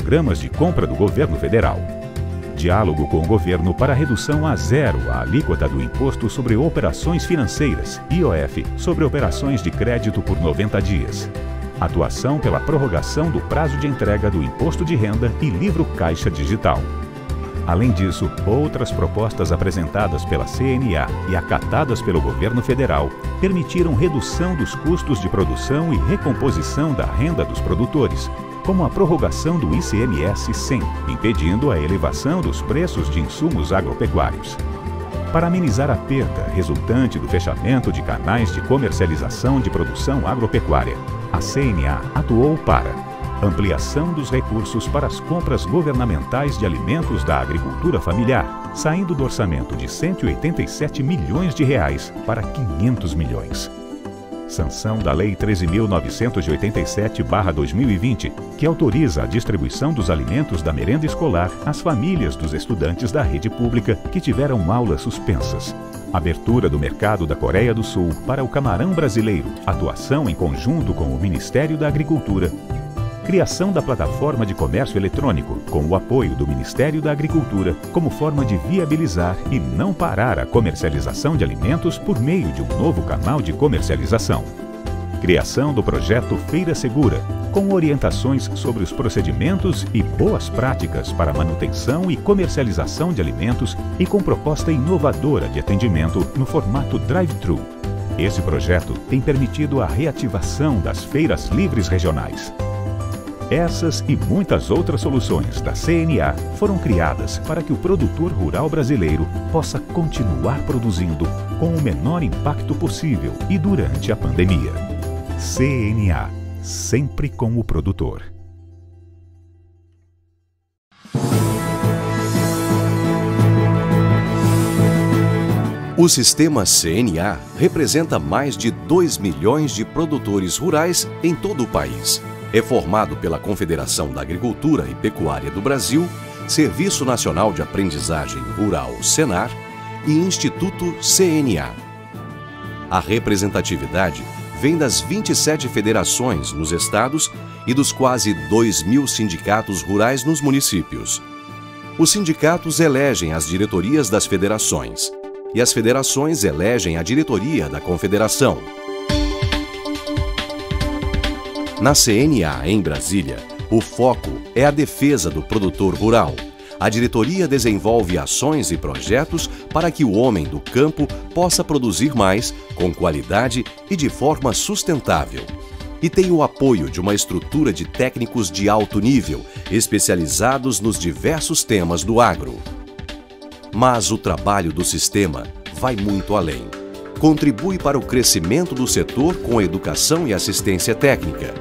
programas de compra do governo federal. Diálogo com o governo para redução a zero a alíquota do Imposto sobre Operações Financeiras, IOF, sobre operações de crédito por 90 dias. Atuação pela prorrogação do prazo de entrega do Imposto de Renda e Livro Caixa Digital. Além disso, outras propostas apresentadas pela CNA e acatadas pelo governo federal permitiram redução dos custos de produção e recomposição da renda dos produtores, como a prorrogação do ICMS 100, impedindo a elevação dos preços de insumos agropecuários. Para amenizar a perda resultante do fechamento de canais de comercialização de produção agropecuária, a CNA atuou para ampliação dos recursos para as compras governamentais de alimentos da agricultura familiar, saindo do orçamento de R$ 187 milhões para R$ 500 milhões. Sanção da Lei 13.987/2020, que autoriza a distribuição dos alimentos da merenda escolar às famílias dos estudantes da rede pública que tiveram aulas suspensas. Abertura do mercado da Coreia do Sul para o camarão brasileiro, atuação em conjunto com o Ministério da Agricultura. Criação da plataforma de comércio eletrônico, com o apoio do Ministério da Agricultura, como forma de viabilizar e não parar a comercialização de alimentos por meio de um novo canal de comercialização. Criação do projeto Feira Segura, com orientações sobre os procedimentos e boas práticas para manutenção e comercialização de alimentos e com proposta inovadora de atendimento no formato drive-thru. Esse projeto tem permitido a reativação das feiras livres regionais. Essas e muitas outras soluções da CNA foram criadas para que o produtor rural brasileiro possa continuar produzindo com o menor impacto possível e durante a pandemia. CNA, sempre com o produtor. O sistema CNA representa mais de 2 milhões de produtores rurais em todo o país. É formado pela Confederação da Agricultura e Pecuária do Brasil, Serviço Nacional de Aprendizagem Rural, Senar, e Instituto CNA. A representatividade vem das 27 federações nos estados e dos quase 2.000 sindicatos rurais nos municípios. Os sindicatos elegem as diretorias das federações e as federações elegem a diretoria da confederação. Na CNA, em Brasília, o foco é a defesa do produtor rural. A diretoria desenvolve ações e projetos para que o homem do campo possa produzir mais, com qualidade e de forma sustentável. E tem o apoio de uma estrutura de técnicos de alto nível, especializados nos diversos temas do agro. Mas o trabalho do sistema vai muito além. Contribui para o crescimento do setor com educação e assistência técnica.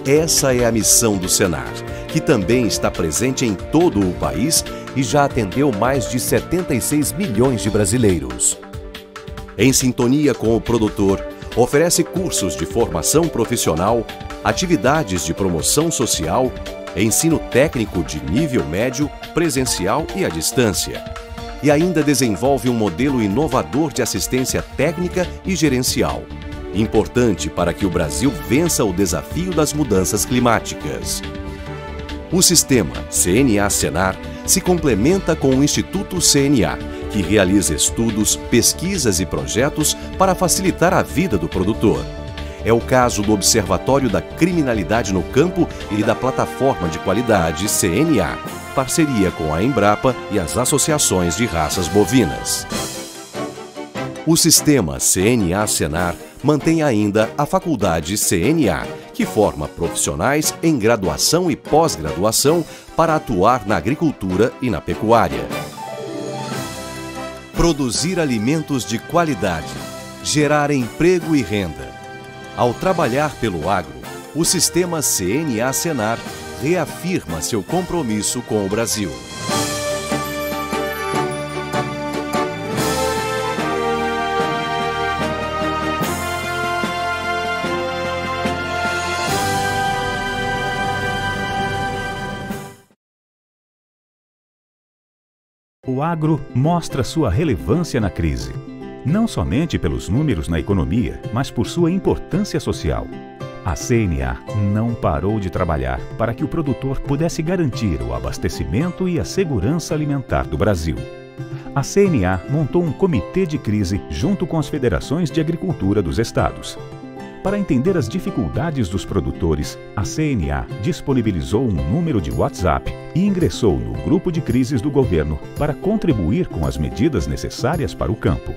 Essa é a missão do Senar, que também está presente em todo o país e já atendeu mais de 76 milhões de brasileiros. Em sintonia com o produtor, oferece cursos de formação profissional, atividades de promoção social, ensino técnico de nível médio, presencial e à distância. E ainda desenvolve um modelo inovador de assistência técnica e gerencial, importante para que o Brasil vença o desafio das mudanças climáticas. O sistema CNA-Senar se complementa com o Instituto CNA, que realiza estudos, pesquisas e projetos para facilitar a vida do produtor. É o caso do Observatório da Criminalidade no Campo e da Plataforma de Qualidade CNA, parceria com a Embrapa e as associações de raças bovinas. O sistema CNA-Senar mantém ainda a Faculdade CNA, que forma profissionais em graduação e pós-graduação para atuar na agricultura e na pecuária. Produzir alimentos de qualidade, gerar emprego e renda. Ao trabalhar pelo agro, o sistema CNA-Senar reafirma seu compromisso com o Brasil. O agro mostra sua relevância na crise, não somente pelos números na economia, mas por sua importância social. A CNA não parou de trabalhar para que o produtor pudesse garantir o abastecimento e a segurança alimentar do Brasil. A CNA montou um comitê de crise junto com as federações de agricultura dos estados. Para entender as dificuldades dos produtores, a CNA disponibilizou um número de WhatsApp e ingressou no grupo de crises do governo para contribuir com as medidas necessárias para o campo.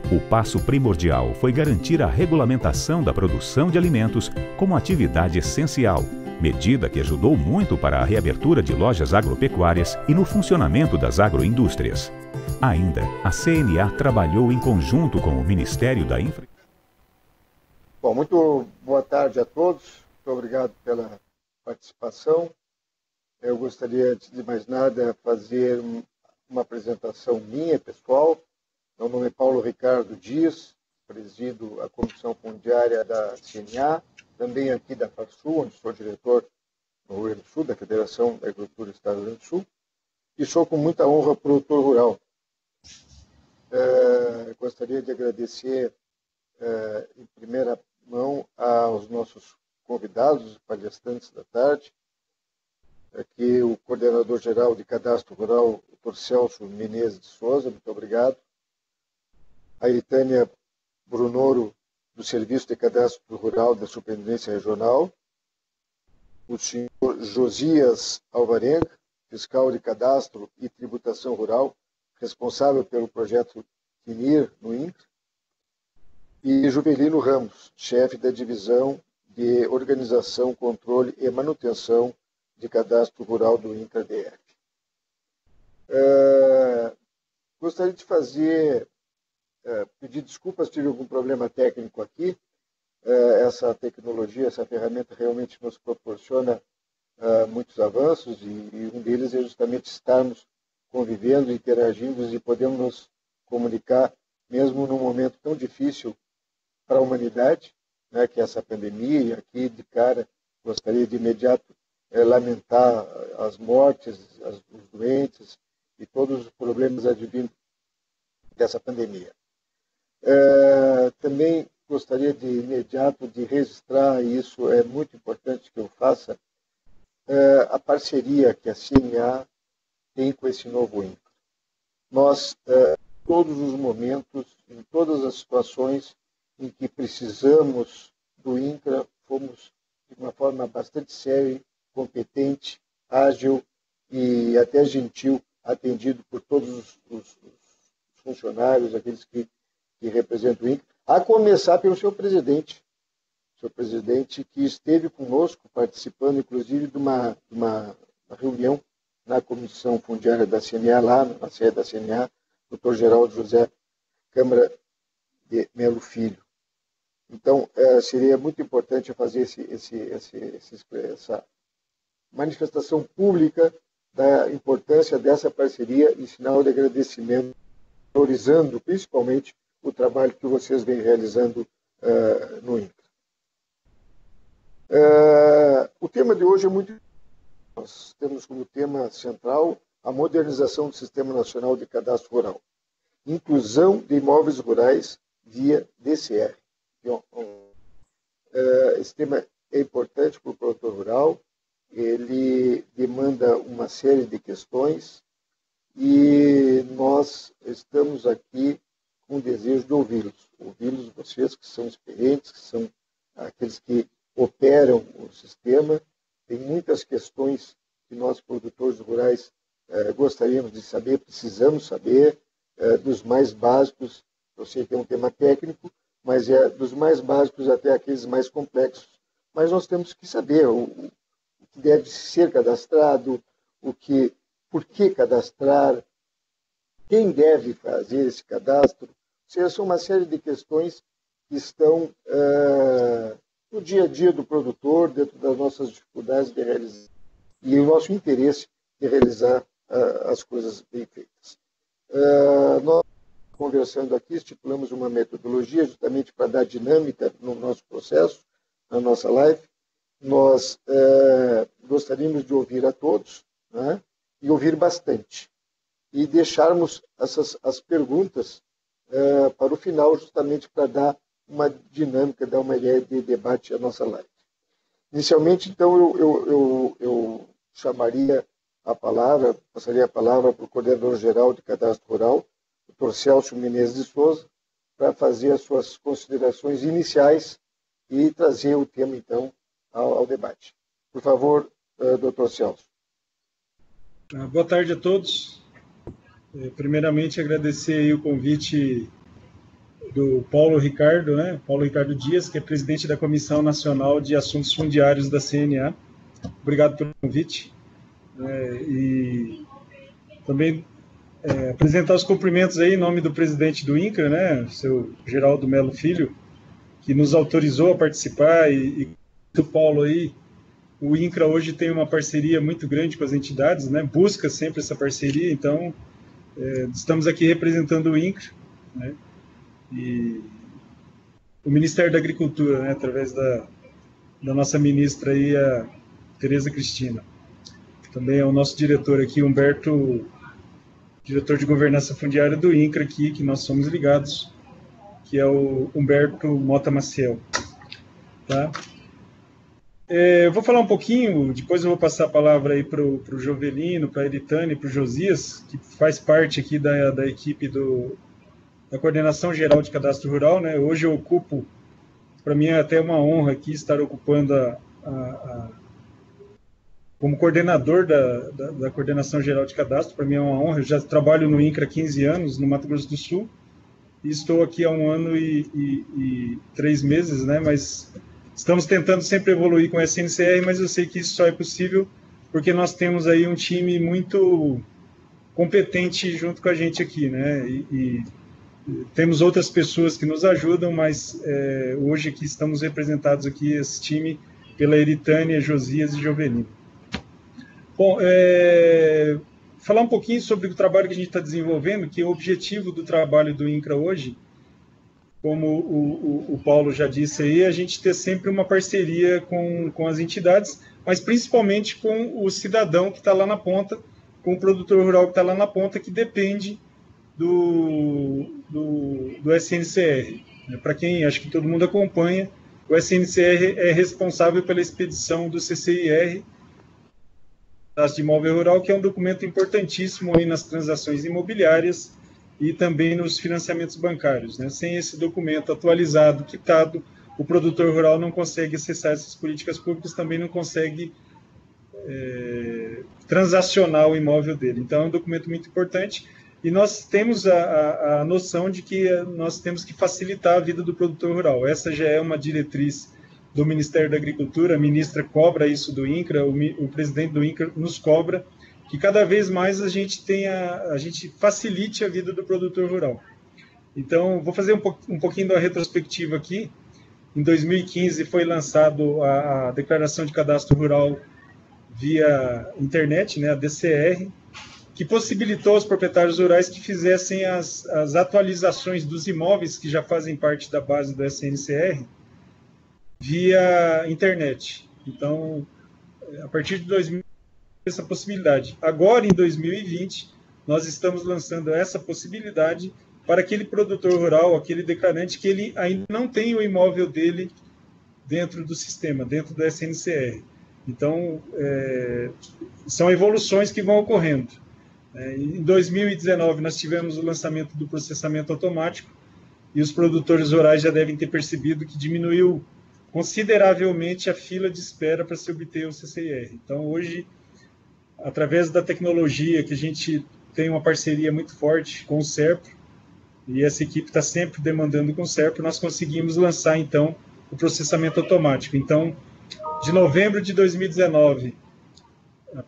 O passo primordial foi garantir a regulamentação da produção de alimentos como atividade essencial, medida que ajudou muito para a reabertura de lojas agropecuárias e no funcionamento das agroindústrias. Ainda, a CNA trabalhou em conjunto com o Ministério da Infraestrutura. Bom, muito boa tarde a todos. Muito obrigado pela participação. Eu gostaria, antes de mais nada, fazer uma apresentação minha, pessoal. Meu nome é Paulo Ricardo Dias, presido a Comissão Fundiária da CNA, também aqui da FARSUL, onde sou diretor no Rio Grande do Sul, da Federação da Agricultura do Estado do Rio Grande do Sul, e sou com muita honra produtor rural. Gostaria de agradecer em primeira mão aos nossos convidados, palestrantes da tarde, aqui o coordenador-geral de Cadastro Rural, o Dr. Celso Menezes de Souza, muito obrigado. A Itânia Brunoro, do Serviço de Cadastro Rural da Superintendência Regional, o senhor Josias Alvarenga, fiscal de Cadastro e Tributação Rural, responsável pelo projeto TINIR no INCRA, e Juvelino Ramos, chefe da Divisão de Organização, Controle e Manutenção de Cadastro Rural do INCRA-DF. Gostaria de pedir desculpas, tive algum problema técnico aqui. Essa tecnologia, essa ferramenta realmente nos proporciona muitos avanços e um deles é justamente estarmos convivendo, interagindo e podemos nos comunicar mesmo num momento tão difícil para a humanidade, né, que é essa pandemia. E aqui, de cara, gostaria de imediato lamentar as mortes, os doentes e todos os problemas advindos dessa pandemia. Também gostaria de imediato de registrar, e isso é muito importante que eu faça, a parceria que a CNA tem com esse novo INCRA. Nós, em todos os momentos, em todas as situações em que precisamos do INCRA, fomos de uma forma bastante séria, competente, ágil e até gentil, atendido por todos os funcionários, aqueles que representam o INCRA, a começar pelo seu presidente que esteve conosco, participando inclusive de uma reunião na Comissão Fundiária da CNA, lá na sede da CNA, Dr. Geraldo José Câmara de Melo Filho. Então, seria muito importante fazer essa manifestação pública da importância dessa parceria em sinal de agradecimento, valorizando principalmente o trabalho que vocês vêm realizando no INCRA. O tema de hoje é muito importante. Nós temos como tema central a modernização do Sistema Nacional de Cadastro Rural, inclusão de imóveis rurais via DCR. Esse tema é importante para o produtor rural, ele demanda uma série de questões e nós estamos aqui com o desejo de ouvi-los, vocês que são experientes, que são aqueles que operam o sistema. Tem muitas questões que nós, produtores rurais, gostaríamos de saber, precisamos saber, dos mais básicos. Eu sei que é um tema técnico, mas é dos mais básicos até aqueles mais complexos. Mas nós temos que saber o que deve ser cadastrado, por que cadastrar, quem deve fazer esse cadastro. Ou seja, são uma série de questões que estão no dia a dia do produtor, dentro das nossas dificuldades de realizar e o nosso interesse de realizar as coisas bem feitas. Nós, conversando aqui, estipulamos uma metodologia justamente para dar dinâmica no nosso processo, na nossa live. Nós gostaríamos de ouvir a todos, né, e ouvir bastante. E deixarmos as perguntas para o final, justamente para dar uma dinâmica, dar uma ideia de debate à nossa live. Inicialmente, então, eu chamaria a palavra, passaria a palavra para o coordenador-geral de Cadastro Rural, Dr. Celso Menezes de Souza, para fazer as suas considerações iniciais e trazer o tema, então, ao debate. Por favor, Dr. Celso. Boa tarde a todos. Primeiramente, agradecer aí o convite do Paulo Ricardo, né? Paulo Ricardo Dias, que é presidente da Comissão Nacional de Assuntos Fundiários da CNA. Obrigado pelo convite. E também apresentar os cumprimentos aí em nome do presidente do INCRA, né? Seu Geraldo Melo Filho, que nos autorizou a participar, e do Paulo aí. O INCRA hoje tem uma parceria muito grande com as entidades, né? Busca sempre essa parceria, então estamos aqui representando o INCRA, né? E o Ministério da Agricultura, né? Através da nossa ministra aí, a Tereza Cristina. Também é o nosso diretor aqui, Humberto, diretor de governança fundiária do INCRA aqui, que nós somos ligados, que é o Humberto Mota Maciel. Tá? Eu vou falar um pouquinho, depois eu vou passar a palavra aí para o Jovelino, para a Eritane, para o Josias, que faz parte aqui da equipe da Coordenação Geral de Cadastro Rural, né? Hoje eu ocupo, para mim é até uma honra aqui estar ocupando como coordenador da Coordenação Geral de Cadastro, para mim é uma honra. Eu já trabalho no INCRA há 15 anos, no Mato Grosso do Sul, e estou aqui há 1 ano e 3 meses, né? Mas estamos tentando sempre evoluir com a SNCR, mas eu sei que isso só é possível porque nós temos aí um time muito competente junto com a gente aqui, né? E temos outras pessoas que nos ajudam, mas hoje aqui estamos representados aqui, esse time, pela Eritânia, Josias e Jovelino. Bom, falar um pouquinho sobre o trabalho que a gente está desenvolvendo, que é o objetivo do trabalho do INCRA hoje, como o Paulo já disse aí, a gente ter sempre uma parceria com as entidades, mas principalmente com o cidadão que está lá na ponta, com o produtor rural que está lá na ponta, que depende do SNCR. Para quem acho que todo mundo acompanha, o SNCR é responsável pela expedição do CCIR, de imóvel rural, que é um documento importantíssimo aí nas transações imobiliárias e também nos financiamentos bancários, né? Sem esse documento atualizado, quitado, o produtor rural não consegue acessar essas políticas públicas, também não consegue transacionar o imóvel dele. Então, é um documento muito importante e nós temos a noção de que nós temos que facilitar a vida do produtor rural. Essa já é uma diretriz do Ministério da Agricultura, a ministra cobra isso do INCRA, o presidente do INCRA nos cobra, que cada vez mais a gente facilite a vida do produtor rural. Então, vou fazer um pouquinho da retrospectiva aqui. Em 2015 foi lançado a Declaração de Cadastro Rural via internet, né, a DCR, que possibilitou aos proprietários rurais que fizessem as atualizações dos imóveis que já fazem parte da base do SNCR via internet. Então, a partir de 2000, essa possibilidade. Agora, em 2020, nós estamos lançando essa possibilidade para aquele produtor rural, aquele declarante que ele ainda não tem o imóvel dele dentro do sistema, dentro do SNCR. Então, são evoluções que vão ocorrendo. Em 2019, nós tivemos o lançamento do processamento automático e os produtores rurais já devem ter percebido que diminuiu consideravelmente a fila de espera para se obter o CCIR. Então, hoje, através da tecnologia, que a gente tem uma parceria muito forte com o SERPRO, e essa equipe está sempre demandando com o SERPRO, nós conseguimos lançar, então, o processamento automático. Então, de novembro de 2019,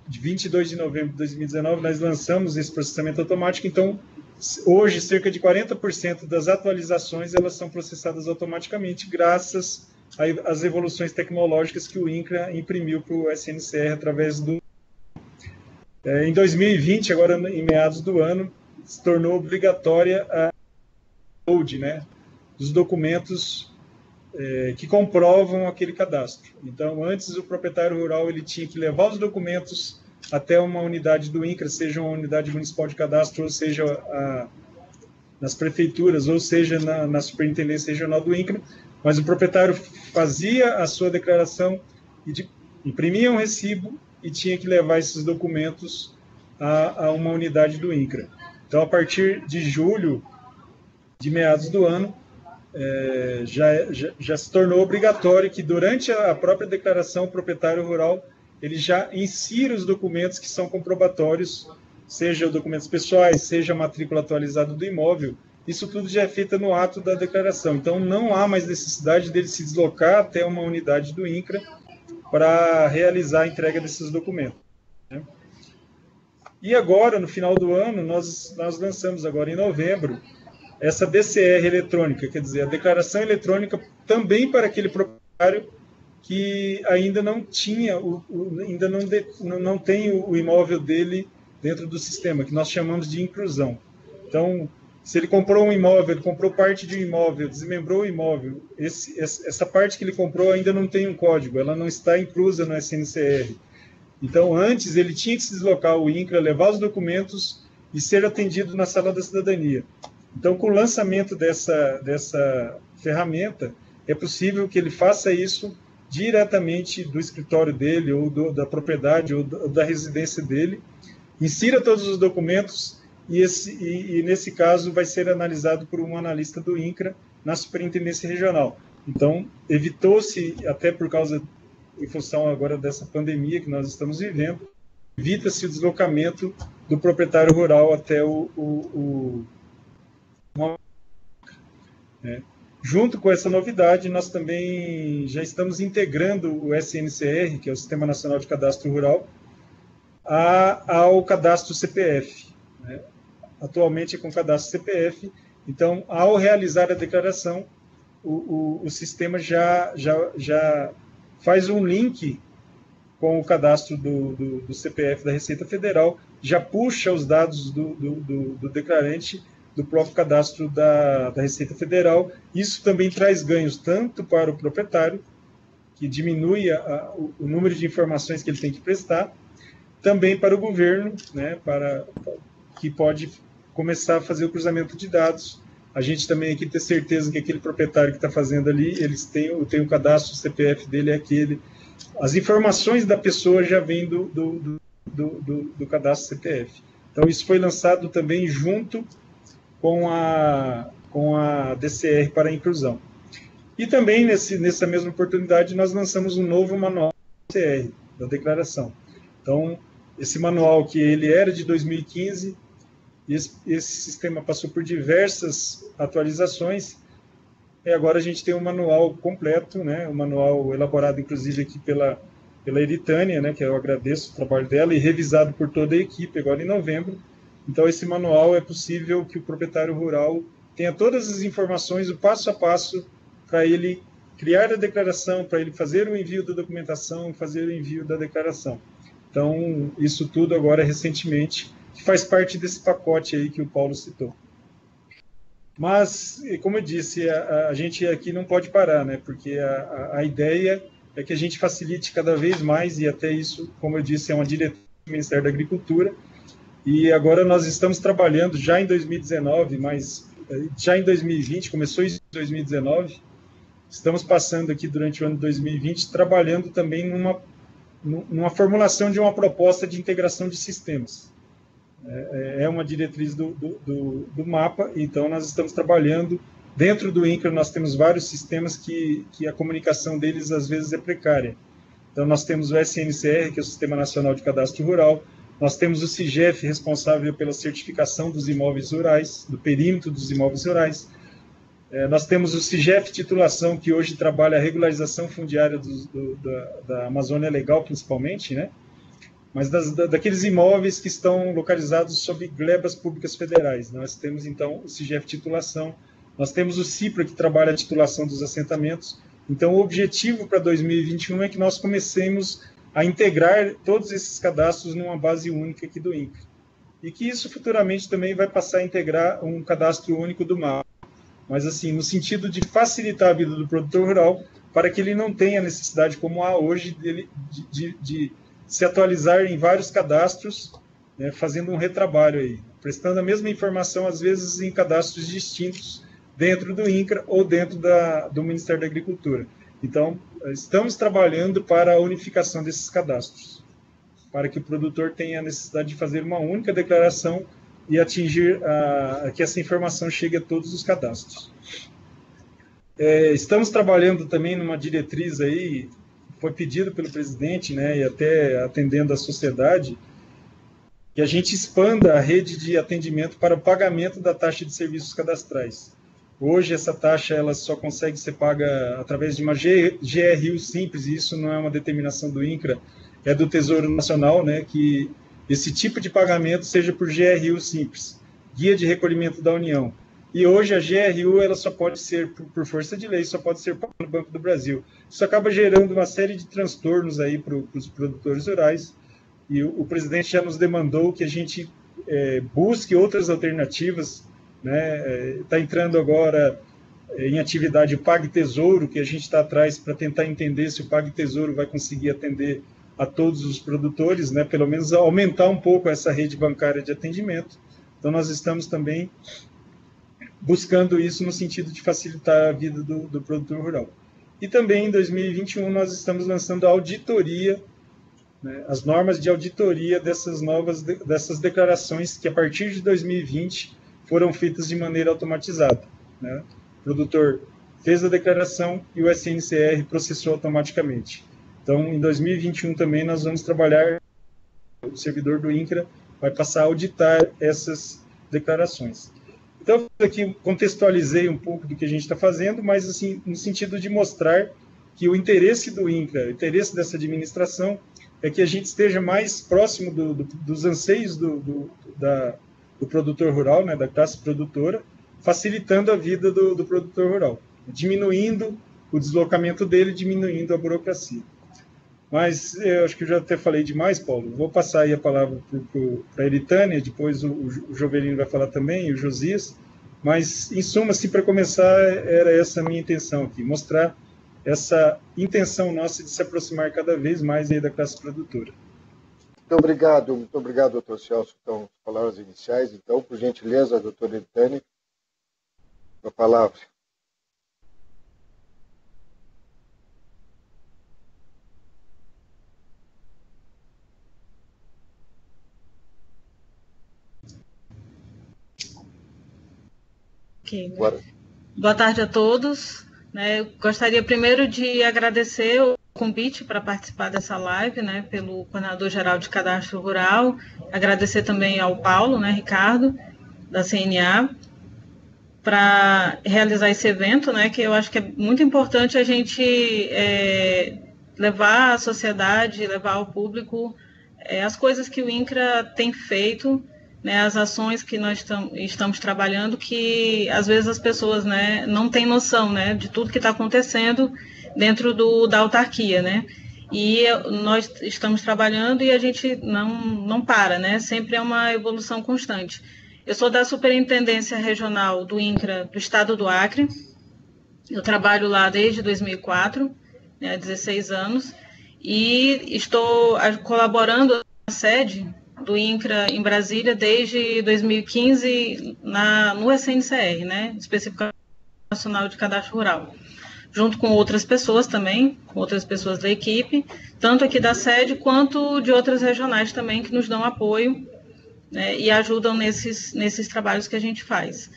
de 22 de novembro de 2019, nós lançamos esse processamento automático. Então, hoje, cerca de 40% das atualizações elas são processadas automaticamente, graças às evoluções tecnológicas que o INCRA imprimiu para o SNCR através do... Em 2020, agora em meados do ano, se tornou obrigatória a download, né, dos documentos que comprovam aquele cadastro. Então, antes o proprietário rural ele tinha que levar os documentos até uma unidade do INCRA, seja uma unidade municipal de cadastro, ou seja nas prefeituras, ou seja, na Superintendência Regional do INCRA, mas o proprietário fazia a sua declaração e imprimia um recibo e tinha que levar esses documentos a uma unidade do INCRA. Então, a partir de julho, de meados do ano, já se tornou obrigatório que, durante a própria declaração, o proprietário rural ele já insira os documentos que são comprobatórios, seja documentos pessoais, seja a matrícula atualizada do imóvel. Isso tudo já é feito no ato da declaração. Então, não há mais necessidade dele se deslocar até uma unidade do INCRA para realizar a entrega desses documentos, né? E agora, no final do ano, nós lançamos agora em novembro essa DCR eletrônica, quer dizer, a declaração eletrônica também para aquele proprietário que ainda não tinha, ainda não tem o imóvel dele dentro do sistema, que nós chamamos de inclusão. Então, se ele comprou um imóvel, ele comprou parte de um imóvel, desmembrou o imóvel, essa parte que ele comprou ainda não tem um código, ela não está inclusa no SNCR. Então, antes, ele tinha que se deslocar ao INCRA, levar os documentos e ser atendido na Sala da Cidadania. Então, com o lançamento dessa ferramenta, é possível que ele faça isso diretamente do escritório dele, ou da propriedade, ou da residência dele, insira todos os documentos e nesse caso, vai ser analisado por um analista do INCRA na Superintendência Regional. Então, evitou-se, até por causa, em função agora dessa pandemia que nós estamos vivendo, evita-se o deslocamento do proprietário rural até Junto com essa novidade, nós também já estamos integrando o SNCR, que é o Sistema Nacional de Cadastro Rural, ao cadastro CPF, né? Atualmente é com cadastro CPF. Então, ao realizar a declaração, o sistema já faz um link com o cadastro do CPF da Receita Federal, já puxa os dados do declarante do próprio cadastro da Receita Federal. Isso também traz ganhos tanto para o proprietário, que diminui o número de informações que ele tem que prestar, também para o governo, né, que pode começar a fazer o cruzamento de dados. A gente também aqui tem certeza que aquele proprietário que está fazendo ali, eles têm o cadastro, o CPF dele é aquele. As informações da pessoa já vêm do cadastro CPF. Então, isso foi lançado também junto com a DCR para a inclusão. E também, nessa mesma oportunidade, nós lançamos um novo manual DCR, da declaração. Então, esse manual, que ele era de 2015, esse sistema passou por diversas atualizações, e agora a gente tem um manual completo, né, um manual elaborado, inclusive, aqui pela Eritânia, né, que eu agradeço o trabalho dela, e revisado por toda a equipe, agora em novembro. Então, esse manual é possível que o proprietário rural tenha todas as informações, o passo a passo, para ele criar a declaração, para ele fazer o envio da documentação, fazer o envio da declaração. Então, isso tudo agora, recentemente, que faz parte desse pacote aí que o Paulo citou. Mas, como eu disse, a gente aqui não pode parar, né? Porque a ideia é que a gente facilite cada vez mais, e até isso, como eu disse, é uma diretriz do Ministério da Agricultura. E agora nós estamos trabalhando já em 2019, mas já em 2020, começou isso em 2019, estamos passando aqui durante o ano de 2020, trabalhando também numa formulação de uma proposta de integração de sistemas. É uma diretriz do mapa, então nós estamos trabalhando, dentro do INCRA nós temos vários sistemas que a comunicação deles às vezes é precária. Então nós temos o SNCR, que é o Sistema Nacional de Cadastro Rural, nós temos o CIGEF, responsável pela certificação dos imóveis rurais, do perímetro dos imóveis rurais. Nós temos o CIGEF Titulação, que hoje trabalha a regularização fundiária da Amazônia Legal, principalmente, né? Mas daqueles imóveis que estão localizados sob glebas públicas federais. Nós temos, então, o CIGEF Titulação, nós temos o CIPRA, que trabalha a titulação dos assentamentos. Então, o objetivo para 2021 é que nós comecemos a integrar todos esses cadastros numa base única aqui do INCRA. E que isso futuramente também vai passar a integrar um cadastro único do mapa. Mas, assim, no sentido de facilitar a vida do produtor rural, para que ele não tenha necessidade, como há hoje, de se atualizar em vários cadastros, né, fazendo um retrabalho aí. prestando a mesma informação, às vezes em cadastros distintos, dentro do INCRA ou dentro do Ministério da Agricultura. Então, estamos trabalhando para a unificação desses cadastros, para que o produtor tenha a necessidade de fazer uma única declaração e atingir que essa informação chegue a todos os cadastros. Estamos trabalhando também numa diretriz aí, foi pedido pelo presidente, né, e até atendendo a sociedade, que a gente expanda a rede de atendimento para o pagamento da taxa de serviços cadastrais. Hoje, essa taxa ela só consegue ser paga através de uma GRU simples, e isso não é uma determinação do INCRA, é do Tesouro Nacional, né, que esse tipo de pagamento seja por GRU simples, Guia de Recolhimento da União. E hoje a GRU ela só pode ser, por força de lei, só pode ser paga no Banco do Brasil. Isso acaba gerando uma série de transtornos aí para os produtores rurais, e o presidente já nos demandou que a gente busque outras alternativas, né? Está entrando agora em atividade o PagTesouro, que a gente está atrás para tentar entender se o PagTesouro vai conseguir atender a todos os produtores, né? Pelo menos aumentar um pouco essa rede bancária de atendimento. Então, nós estamos também buscando isso no sentido de facilitar a vida do produtor rural. E também, em 2021, nós estamos lançando a auditoria, né, as normas de auditoria dessas declarações que, a partir de 2020, foram feitas de maneira automatizada, né? O produtor fez a declaração e o SNCR processou automaticamente. Então, em 2021 também nós vamos trabalhar, o servidor do INCRA vai passar a auditar essas declarações. Então, aqui contextualizei um pouco do que a gente está fazendo, mas assim, no sentido de mostrar que o interesse do INCRA, o interesse dessa administração, é que a gente esteja mais próximo dos anseios do produtor rural, né, da classe produtora, facilitando a vida do produtor rural, diminuindo o deslocamento dele, diminuindo a burocracia. Mas eu acho que eu já até falei demais, Paulo. Vou passar aí a palavra para a Eritânia, depois o Jovelino vai falar também, e o Josias. Mas, em suma, se para começar, era essa a minha intenção aqui, mostrar essa intenção nossa de se aproximar cada vez mais aí da classe produtora. Muito obrigado, doutor Celso. Então, as palavras iniciais. Então, por gentileza, doutor Eritânia, a palavra. Okay. Boa tarde a todos. Eu gostaria primeiro de agradecer o convite para participar dessa live, né, pelo Coordenador-Geral de Cadastro Rural, agradecer também ao Paulo, né, Ricardo, da CNA, para realizar esse evento, né, que eu acho que é muito importante a gente levar à sociedade, levar ao público as coisas que o INCRA tem feito, né, as ações que nós estamos trabalhando, que às vezes as pessoas, né, não têm noção, né, de tudo que está acontecendo dentro da autarquia, né, e nós estamos trabalhando e a gente não para, né, sempre é uma evolução constante. Eu sou da Superintendência Regional do INCRA do Estado do Acre, eu trabalho lá desde 2004, né, há 16 anos, e estou colaborando na sede do INCRA em Brasília desde 2015 no SNCR, né, especificamente Nacional de Cadastro Rural, junto com outras pessoas também, com outras pessoas da equipe, tanto aqui da sede quanto de outras regionais também que nos dão apoio, né, e ajudam nesses trabalhos que a gente faz.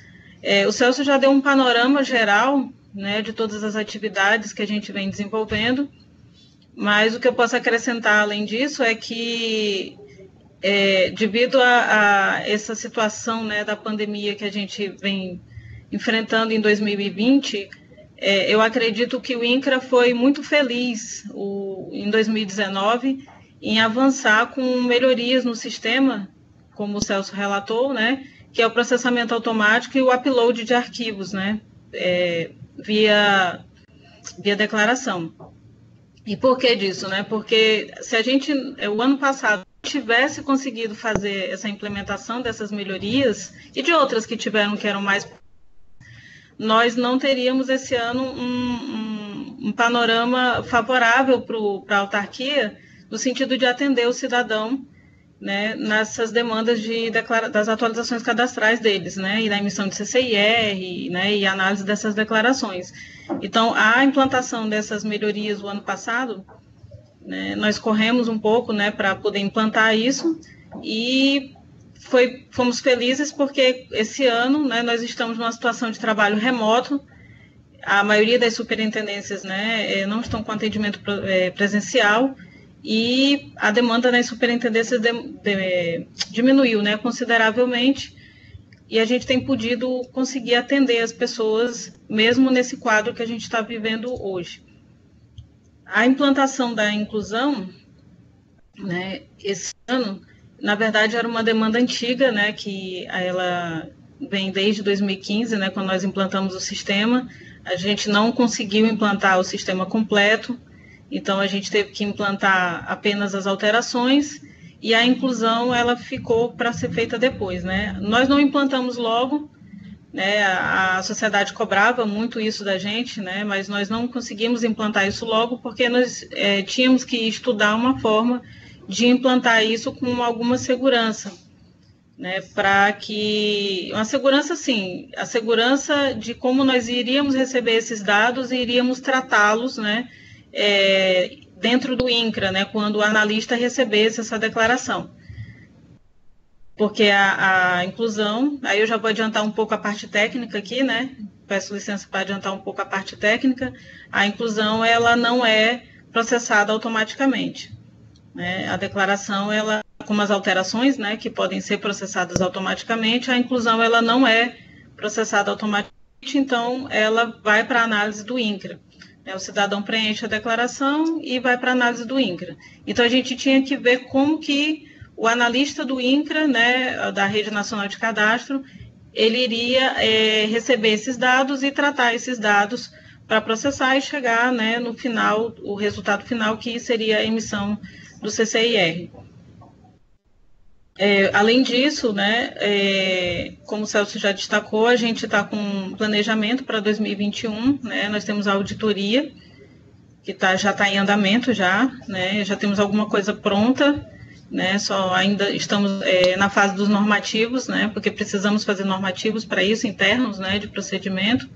O Celso já deu um panorama geral, né, de todas as atividades que a gente vem desenvolvendo, mas o que eu posso acrescentar além disso é que devido a essa situação, né, da pandemia que a gente vem enfrentando em 2020, eu acredito que o INCRA foi muito feliz em 2019 em avançar com melhorias no sistema, como o Celso relatou, né, que é o processamento automático e o upload de arquivos, né, via declaração. E por que disso, né? Porque se a gente, o ano passado, tivesse conseguido fazer essa implementação dessas melhorias e de outras que eram mais, nós não teríamos esse ano um panorama favorável para a autarquia, no sentido de atender o cidadão né, nessas demandas das atualizações cadastrais deles, né, e da emissão de CCIR, né, e análise dessas declarações. Então, a implantação dessas melhorias o ano passado, né, nós corremos um pouco, né, para poder implantar isso, e fomos felizes porque esse ano, né, nós estamos numa situação de trabalho remoto. A maioria das superintendências, né, não estão com atendimento presencial, e a demanda nas superintendências diminuiu, né, consideravelmente, e a gente tem podido conseguir atender as pessoas, mesmo nesse quadro que a gente está vivendo hoje. A implantação da inclusão, né, esse ano, na verdade, era uma demanda antiga, né, que ela vem desde 2015, né, quando nós implantamos o sistema. A gente não conseguiu implantar o sistema completo, então a gente teve que implantar apenas as alterações, e a inclusão ela ficou para ser feita depois, né? Nós não implantamos logo, né? A sociedade cobrava muito isso da gente, né? Mas nós não conseguimos implantar isso logo porque nós tínhamos que estudar uma forma de implantar isso com alguma segurança, né? Para que uma segurança, sim, a segurança de como nós iríamos receber esses dados e iríamos tratá-los, né? Dentro do INCRA, né, quando o analista recebesse essa declaração. Porque a inclusão, aí eu já vou adiantar um pouco a parte técnica aqui, né, peço licença para adiantar um pouco a parte técnica, a inclusão, ela não é processada automaticamente, né, a declaração, ela, como as alterações, né, que podem ser processadas automaticamente, a inclusão, ela não é processada automaticamente, então, ela vai para a análise do INCRA. O cidadão preenche a declaração e vai para a análise do INCRA. Então, a gente tinha que ver como que o analista do INCRA, né, da Rede Nacional de Cadastro, ele iria receber esses dados e tratar esses dados para processar e chegar, né, no final, o resultado final, que seria a emissão do CCIR. Além disso, né, como o Celso já destacou, a gente está com planejamento para 2021, né, nós temos a auditoria, que já está em andamento né, já temos alguma coisa pronta, né, só ainda estamos na fase dos normativos, né, porque precisamos fazer normativos para isso, internos, né, de procedimento,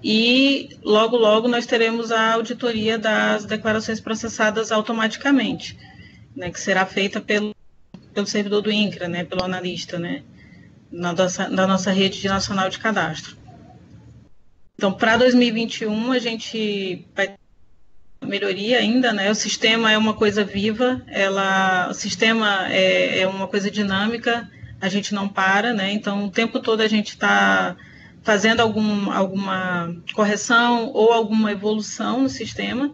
e logo, logo nós teremos a auditoria das declarações processadas automaticamente, né, que será feita pelo servidor do INCRA, né, pelo analista, né, da nossa rede nacional de cadastro. Então, para 2021, a gente vai ter melhoria ainda, né, o sistema é uma coisa viva, o sistema é uma coisa dinâmica, a gente não para, né, então o tempo todo a gente está fazendo alguma correção ou alguma evolução no sistema,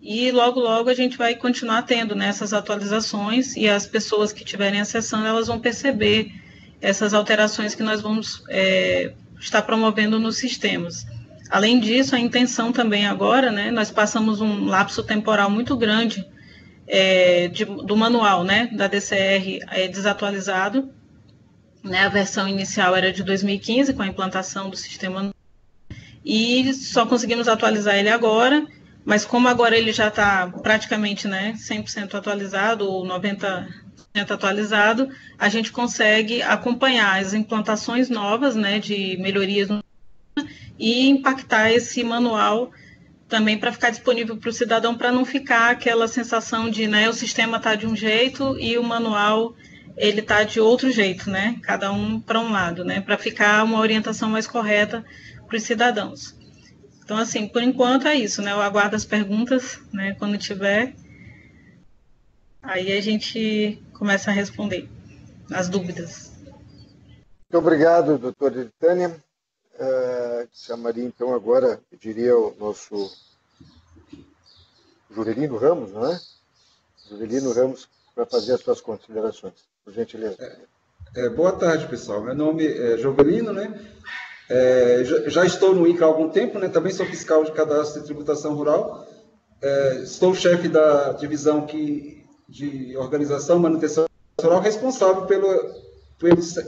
e logo, logo a gente vai continuar tendo, né, essas atualizações, e as pessoas que estiverem acessando, elas vão perceber essas alterações que nós vamos estar promovendo nos sistemas. Além disso, a intenção também agora, né, nós passamos um lapso temporal muito grande do manual, né, da DCR desatualizado, né, a versão inicial era de 2015, com a implantação do sistema, e só conseguimos atualizar ele agora. Mas como agora ele já está praticamente, né, 100% atualizado, ou 90% atualizado, a gente consegue acompanhar as implantações novas, né, de melhorias e impactar esse manual também para ficar disponível para o cidadão, para não ficar aquela sensação de, né, o sistema está de um jeito e o manual ele está de outro jeito, né, cada um para um lado, né, para ficar uma orientação mais correta para os cidadãos. Então, assim, por enquanto é isso, né? Eu aguardo as perguntas, né? Quando tiver, aí a gente começa a responder as dúvidas. Muito obrigado, doutora Tânia. Chamaria, então, agora, eu diria, o nosso Juvelino Ramos, não é? Juvelino Ramos, para fazer as suas considerações, por gentileza. Boa tarde, pessoal. Meu nome é Juvelino, né? Já estou no INCRA há algum tempo, né? Também sou fiscal de cadastro e tributação rural. Estou chefe da divisão de organização e manutenção rural, responsável pelo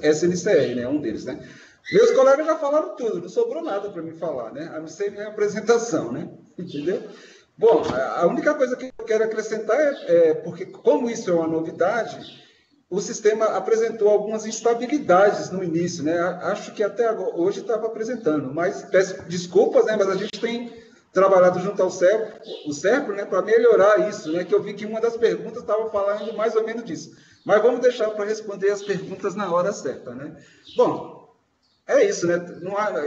SNCR, né? Um deles, né? Meus colegas já falaram tudo, não sobrou nada para me falar, né? A não ser minha apresentação, né? Entendeu? Bom, a única coisa que eu quero acrescentar porque como isso é uma novidade, o sistema apresentou algumas instabilidades no início, né? Acho que até agora, hoje estava apresentando, mas peço desculpas, né? Mas a gente tem trabalhado junto ao CERPRO, né? Para melhorar isso, né? Que eu vi que uma das perguntas estava falando mais ou menos disso. Mas vamos deixar para responder as perguntas na hora certa, né? Bom, é isso, né?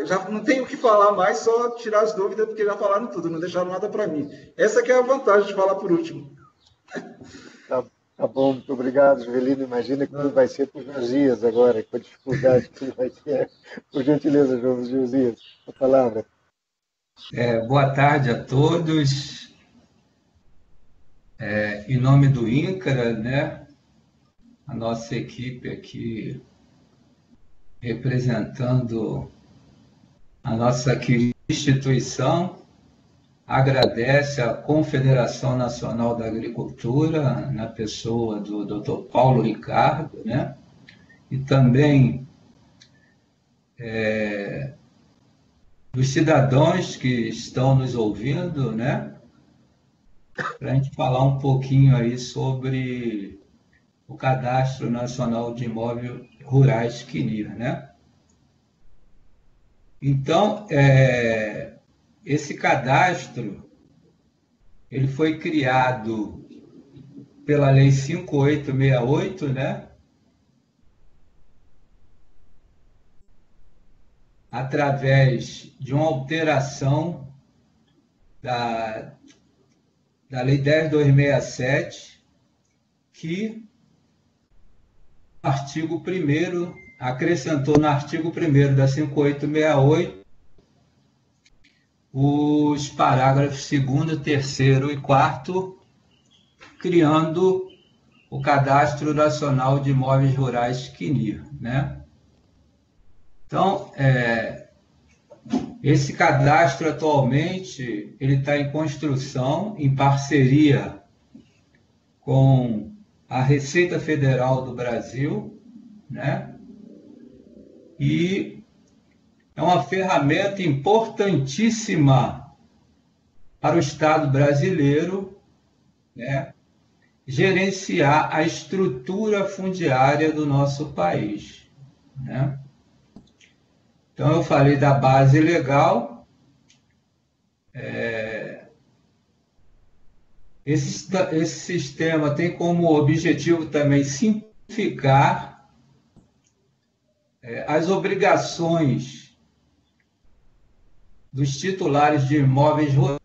Já não tenho o que falar mais, só tirar as dúvidas, porque já falaram tudo, não deixaram nada para mim. Essa que é a vantagem de falar por último. Tá bom, muito obrigado, Jovelino. Imagina como vai ser para o Josias agora, com a dificuldade que ele vai ter. Por gentileza, Josias, a palavra. Boa tarde a todos. Em nome do INCRA, né, a nossa equipe aqui, representando a nossa querida instituição, agradece à Confederação Nacional da Agricultura, na pessoa do Dr. Paulo Ricardo, né? E também dos cidadãos que estão nos ouvindo, né? Para a gente falar um pouquinho aí sobre o Cadastro Nacional de Imóveis Rurais, CNIR, né? Então, esse cadastro, ele foi criado pela Lei 5868, né? Através de uma alteração da Lei 10.267, que artigo 1º acrescentou no artigo 1º da 5868 os parágrafos 2º, 3º e 4º, criando o Cadastro Nacional de Imóveis Rurais, CNIR, né? Então, esse cadastro atualmente ele está em construção, em parceria com a Receita Federal do Brasil, né? E é uma ferramenta importantíssima para o Estado brasileiro, né, gerenciar a estrutura fundiária do nosso país, né? Então, eu falei da base legal. Esse sistema tem como objetivo também simplificar as obrigações dos titulares de imóveis rurais,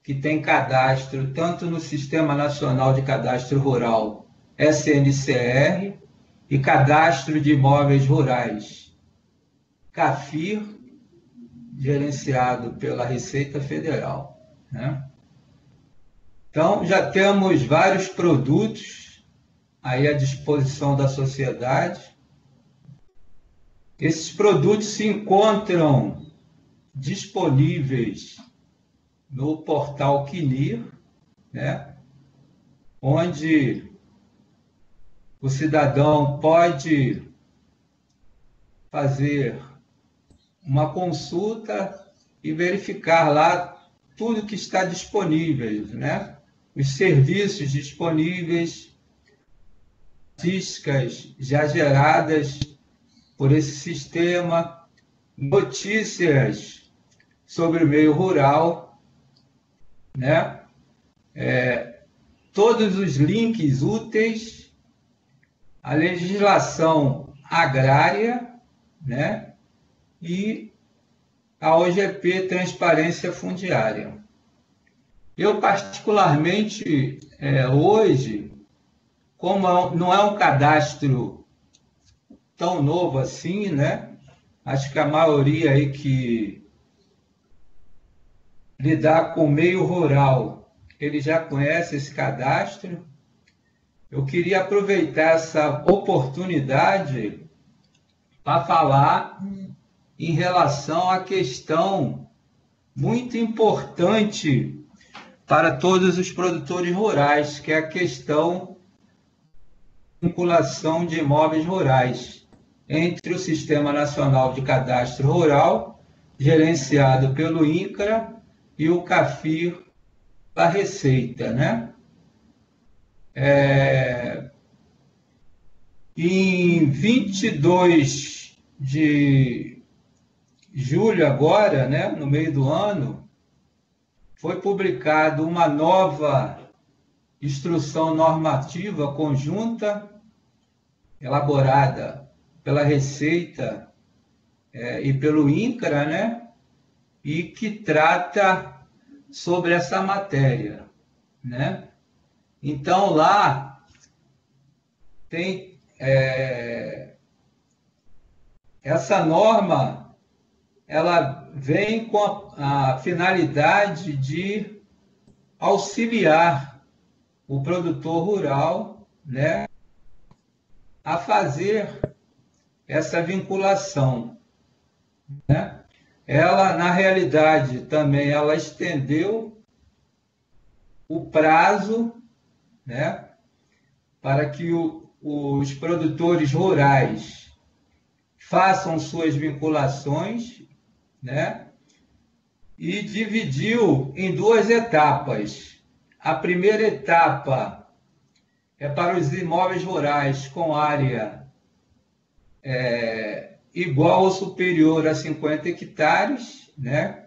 que tem cadastro tanto no Sistema Nacional de Cadastro Rural, SNCR, e Cadastro de Imóveis Rurais, CAFIR, gerenciado pela Receita Federal, né? Então, já temos vários produtos aí à disposição da sociedade. Esses produtos se encontram disponíveis no portal CNIR, né, onde o cidadão pode fazer uma consulta e verificar lá tudo que está disponível, né? Os serviços disponíveis, estatísticas já geradas por esse sistema, notícias sobre o meio rural, né? Todos os links úteis, a legislação agrária, né? E a OGP Transparência Fundiária. Eu, particularmente, hoje, como não é um cadastro tão novo assim, né? Acho que a maioria aí que lidar com o meio rural, ele já conhece esse cadastro. Eu queria aproveitar essa oportunidade para falar em relação à questão muito importante para todos os produtores rurais, que é a questão da vinculação de imóveis rurais entre o Sistema Nacional de Cadastro Rural, gerenciado pelo INCRA, e o CAFIR da Receita, né? Em 22 de julho agora, né, no meio do ano, foi publicada uma nova instrução normativa conjunta elaborada pela Receita e pelo INCRA, né, e que trata sobre essa matéria, né? Então, lá tem essa norma, ela vem com a finalidade de auxiliar o produtor rural, né, a fazer essa vinculação, né? Ela, na realidade, também ela estendeu o prazo, né, para que os produtores rurais façam suas vinculações, né, e dividiu em 2 etapas. A primeira etapa é para os imóveis rurais com área igual ou superior a 50 hectares, né,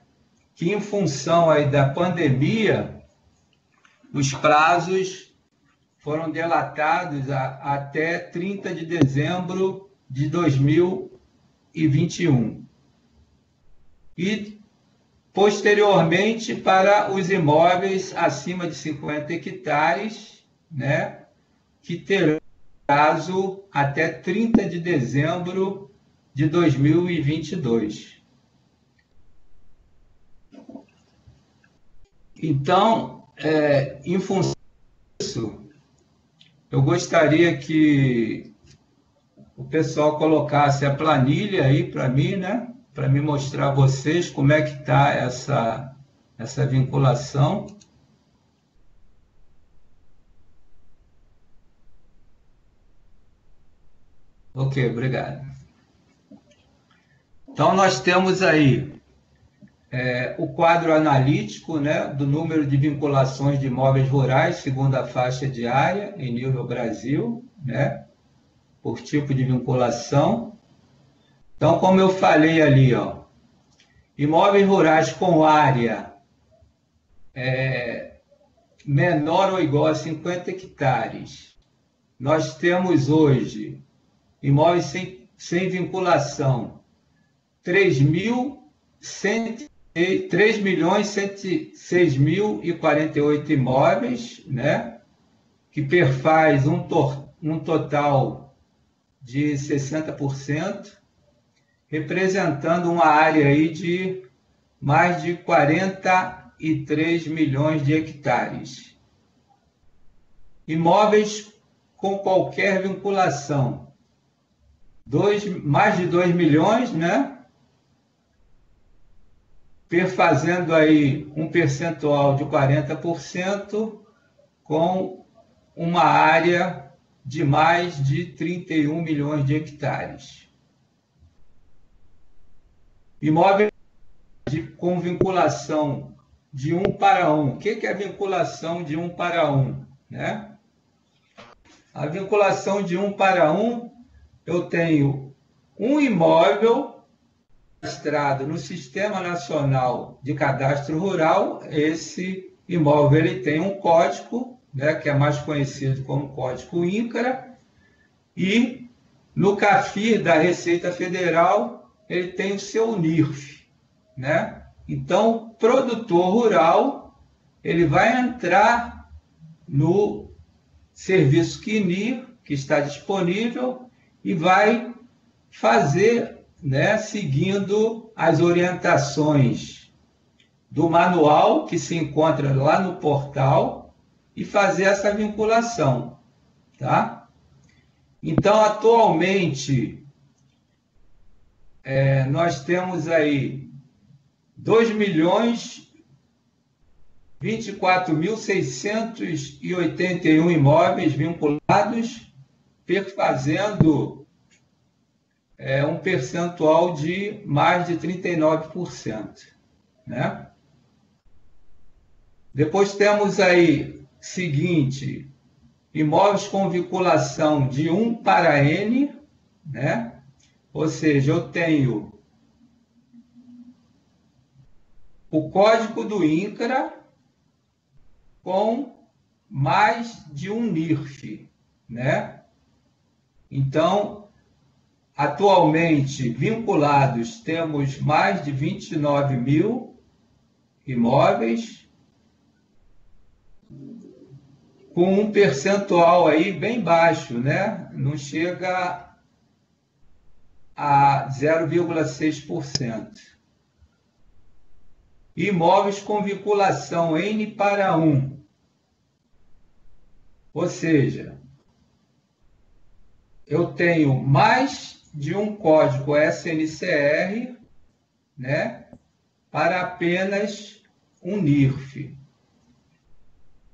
que em função aí da pandemia, os prazos foram dilatados até 30 de dezembro de 2021. E, posteriormente, para os imóveis acima de 50 hectares, né, que terão prazo até 30 de dezembro de 2022. Então, em função disso, eu gostaria que o pessoal colocasse a planilha aí para mim, né, para me mostrar a vocês como é que está essa vinculação. Ok, obrigado. Então, nós temos aí o quadro analítico, né, do número de vinculações de imóveis rurais segundo a faixa de área em nível Brasil, né, por tipo de vinculação. Então, como eu falei ali, ó, imóveis rurais com área menor ou igual a 50 hectares, nós temos hoje imóveis sem vinculação, 3.106.048 imóveis, né, que perfaz um total de 60%, representando uma área aí de mais de 43 milhões de hectares. Imóveis com qualquer vinculação, mais de 2 milhões, né? Perfazendo aí um percentual de 40%, com uma área de mais de 31 milhões de hectares. Imóveis com vinculação de 1 para 1. O que é a vinculação de 1 para 1? Né? A vinculação de 1 para 1, eu tenho um imóvel cadastrado no Sistema Nacional de Cadastro Rural. Esse imóvel ele tem um código, né, que é mais conhecido como código INCRA, e no CAFIR da Receita Federal ele tem o seu NIRF, né? Então, o produtor rural ele vai entrar no serviço QNIR, que está disponível, e vai fazer, né, seguindo as orientações do manual que se encontra lá no portal, e fazer essa vinculação, tá? Então, atualmente, nós temos aí 2.024.681 imóveis vinculados, perfazendo um percentual de mais de 39%, né? Depois temos aí, seguinte, imóveis com vinculação de 1 para N, né? Ou seja, eu tenho o código do INCRA com mais de um NIRF, né? Então, atualmente, vinculados, temos mais de 29 mil imóveis, com um percentual aí bem baixo, né? Não chega a 0,6%. Imóveis com vinculação N para 1. Ou seja, eu tenho mais de um código SNCR, né, para apenas um NIRF.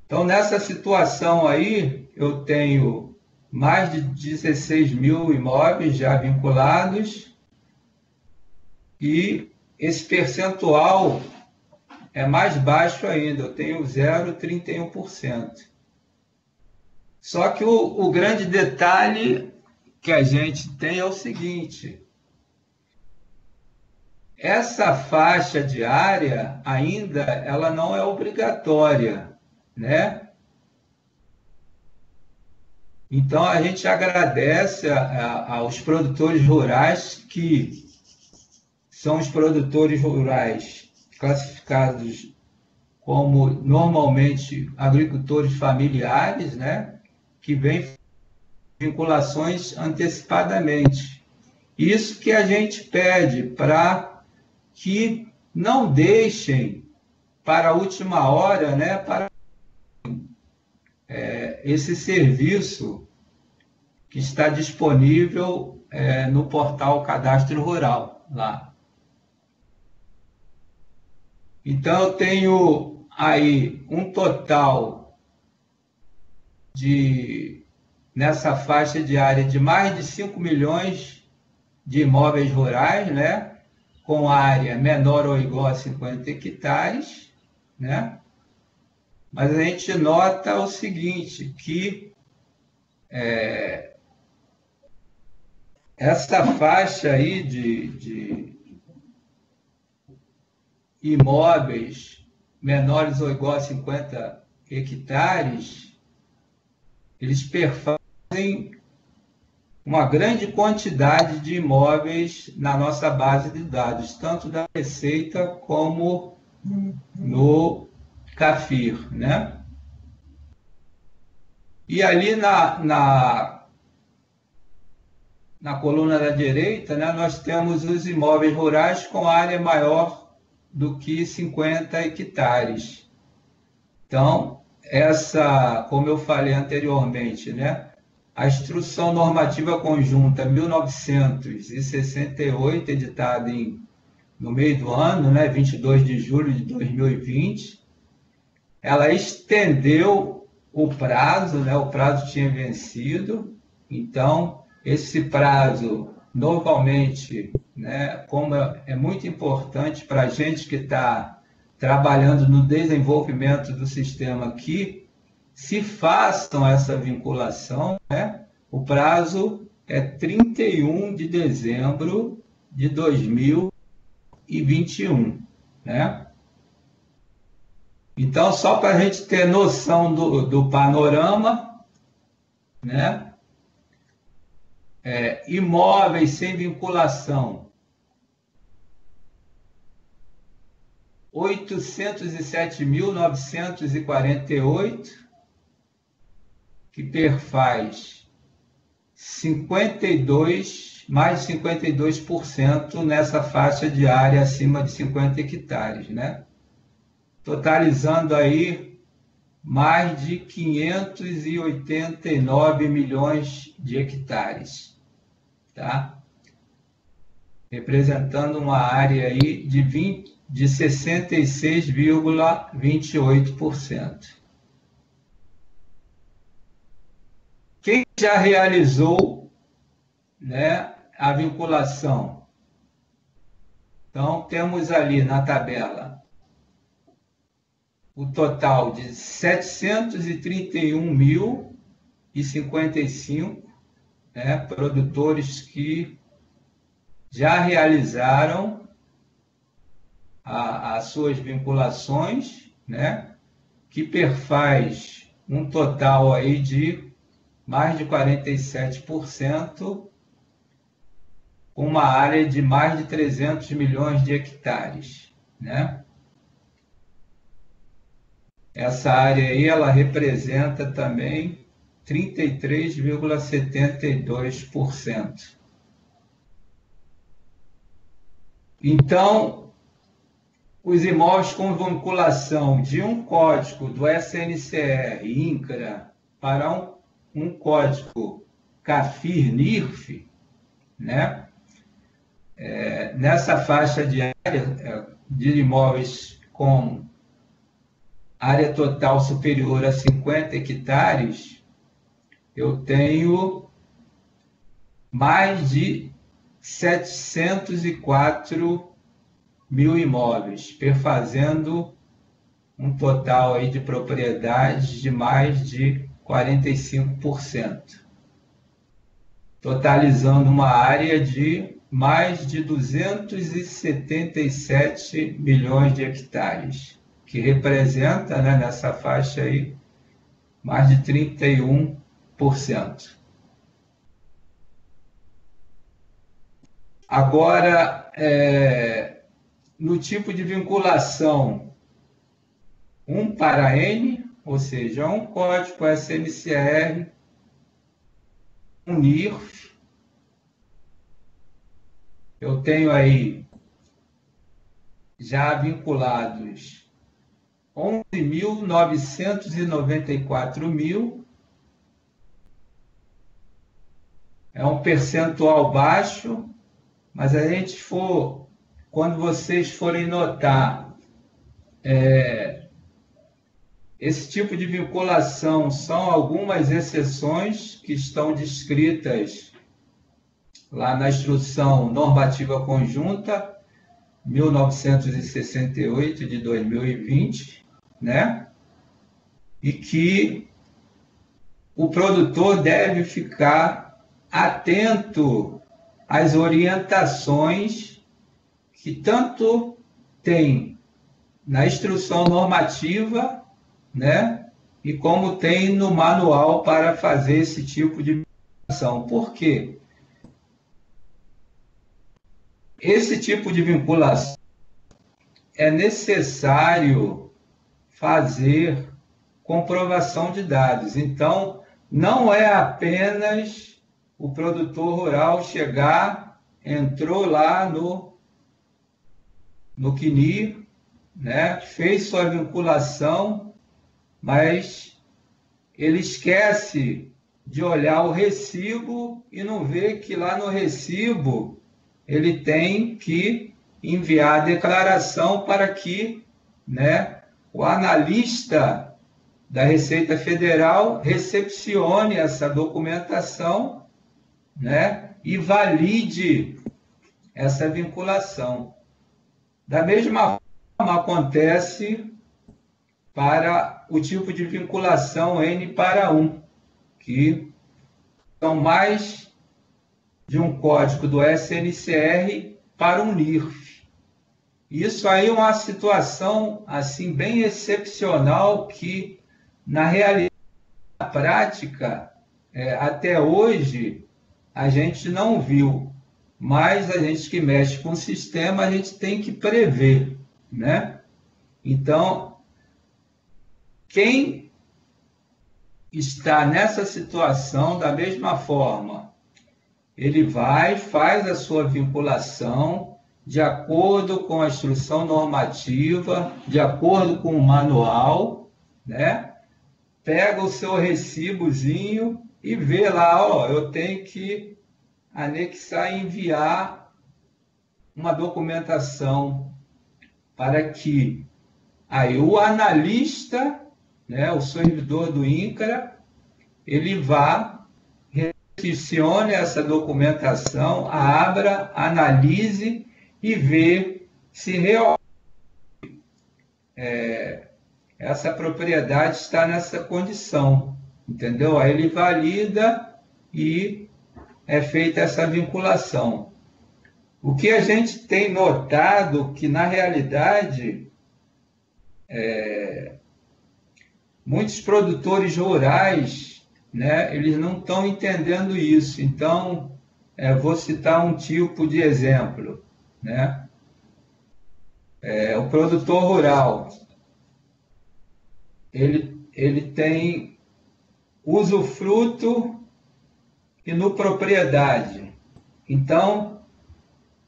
Então, nessa situação aí, eu tenho mais de 16 mil imóveis já vinculados e esse percentual é mais baixo ainda, eu tenho 0,31%. Só que o grande detalhe que a gente tem é o seguinte: essa faixa diária ainda ela não é obrigatória, né? Então a gente agradece aos produtores rurais, que são os produtores rurais classificados como normalmente agricultores familiares, né? Que vêm vinculações antecipadamente. Isso que a gente pede, para que não deixem para a última hora, né, para esse serviço que está disponível no portal Cadastro Rural lá. Então, eu tenho aí um total nessa faixa diária de mais de 5 milhões de imóveis rurais, né, com área menor ou igual a 50 hectares, né? Mas a gente nota o seguinte, que essa faixa aí de imóveis menores ou igual a 50 hectares, eles perfazem uma grande quantidade de imóveis na nossa base de dados, tanto da Receita como no CAFIR, né? E ali na coluna da direita, né, nós temos os imóveis rurais com área maior do que 50 hectares. Então, como eu falei anteriormente, né, a Instrução Normativa Conjunta 1968, editada no meio do ano, né, 22 de julho de 2020, ela estendeu o prazo, né, o prazo tinha vencido, então esse prazo, normalmente, né, como é muito importante para a gente que está trabalhando no desenvolvimento do sistema aqui, se façam essa vinculação, né, o prazo é 31 de dezembro de 2021, né? Então, só para a gente ter noção do panorama, né? Imóveis sem vinculação, 807.948, que perfaz mais de 52% nessa faixa de área acima de 50 hectares, né? Totalizando aí mais de 589 milhões de hectares, tá? Representando uma área aí de 66,28%. Quem já realizou, né, a vinculação? Então, temos ali na tabela o total de 731 mil 155, né, produtores que já realizaram as suas vinculações, né, que perfaz um total aí de mais de 47%, com uma área de mais de 300 milhões de hectares, né? Essa área aí, ela representa também 33,72%. Então, os imóveis com vinculação de um código do SNCR INCRA para um código CAFIR-NIRF, né? Nessa faixa de área de imóveis com área total superior a 50 hectares, eu tenho mais de 704 mil imóveis, perfazendo um total aí de propriedades de mais de 45%, totalizando uma área de mais de 277 milhões de hectares, que representa, né, nessa faixa aí, mais de 31%. Agora, no tipo de vinculação 1 para N, ou seja, um código SNCR, um NIRF, eu tenho aí já vinculados 11.994 mil, é um percentual baixo, mas quando vocês forem notar, esse tipo de vinculação são algumas exceções que estão descritas lá na Instrução Normativa Conjunta 1968 de 2020, né? E que o produtor deve ficar atento às orientações que tanto tem na Instrução Normativa, né? E como tem no manual para fazer esse tipo de vinculação. Por quê? Esse tipo de vinculação é necessário fazer comprovação de dados. Então, não é apenas o produtor rural chegar, entrou lá no CNIR, né, fez sua vinculação, mas ele esquece de olhar o recibo e não vê que lá no recibo ele tem que enviar a declaração para que, né, o analista da Receita Federal recepcione essa documentação, né, e valide essa vinculação. Da mesma forma acontece para o tipo de vinculação N para 1, que são mais de um código do SNCR para um NIRF. Isso aí é uma situação assim bem excepcional que, na realidade, na prática, até hoje, a gente não viu. Mas a gente que mexe com o sistema, a gente tem que prever, né? Então, quem está nessa situação, da mesma forma, ele faz a sua vinculação de acordo com a instrução normativa, de acordo com o manual, né? Pega o seu recibozinho e vê lá, ó, eu tenho que anexar e enviar uma documentação para que aí o analista, né, o servidor do INCRA, ele vá, recepcione essa documentação, abra, analise e vê se realmente essa propriedade está nessa condição, entendeu? Aí ele valida e é feita essa vinculação. O que a gente tem notado que, na realidade, muitos produtores rurais, né, eles não estão entendendo isso. Então, vou citar um tipo de exemplo, né? O produtor rural, ele tem usufruto e no propriedade. Então,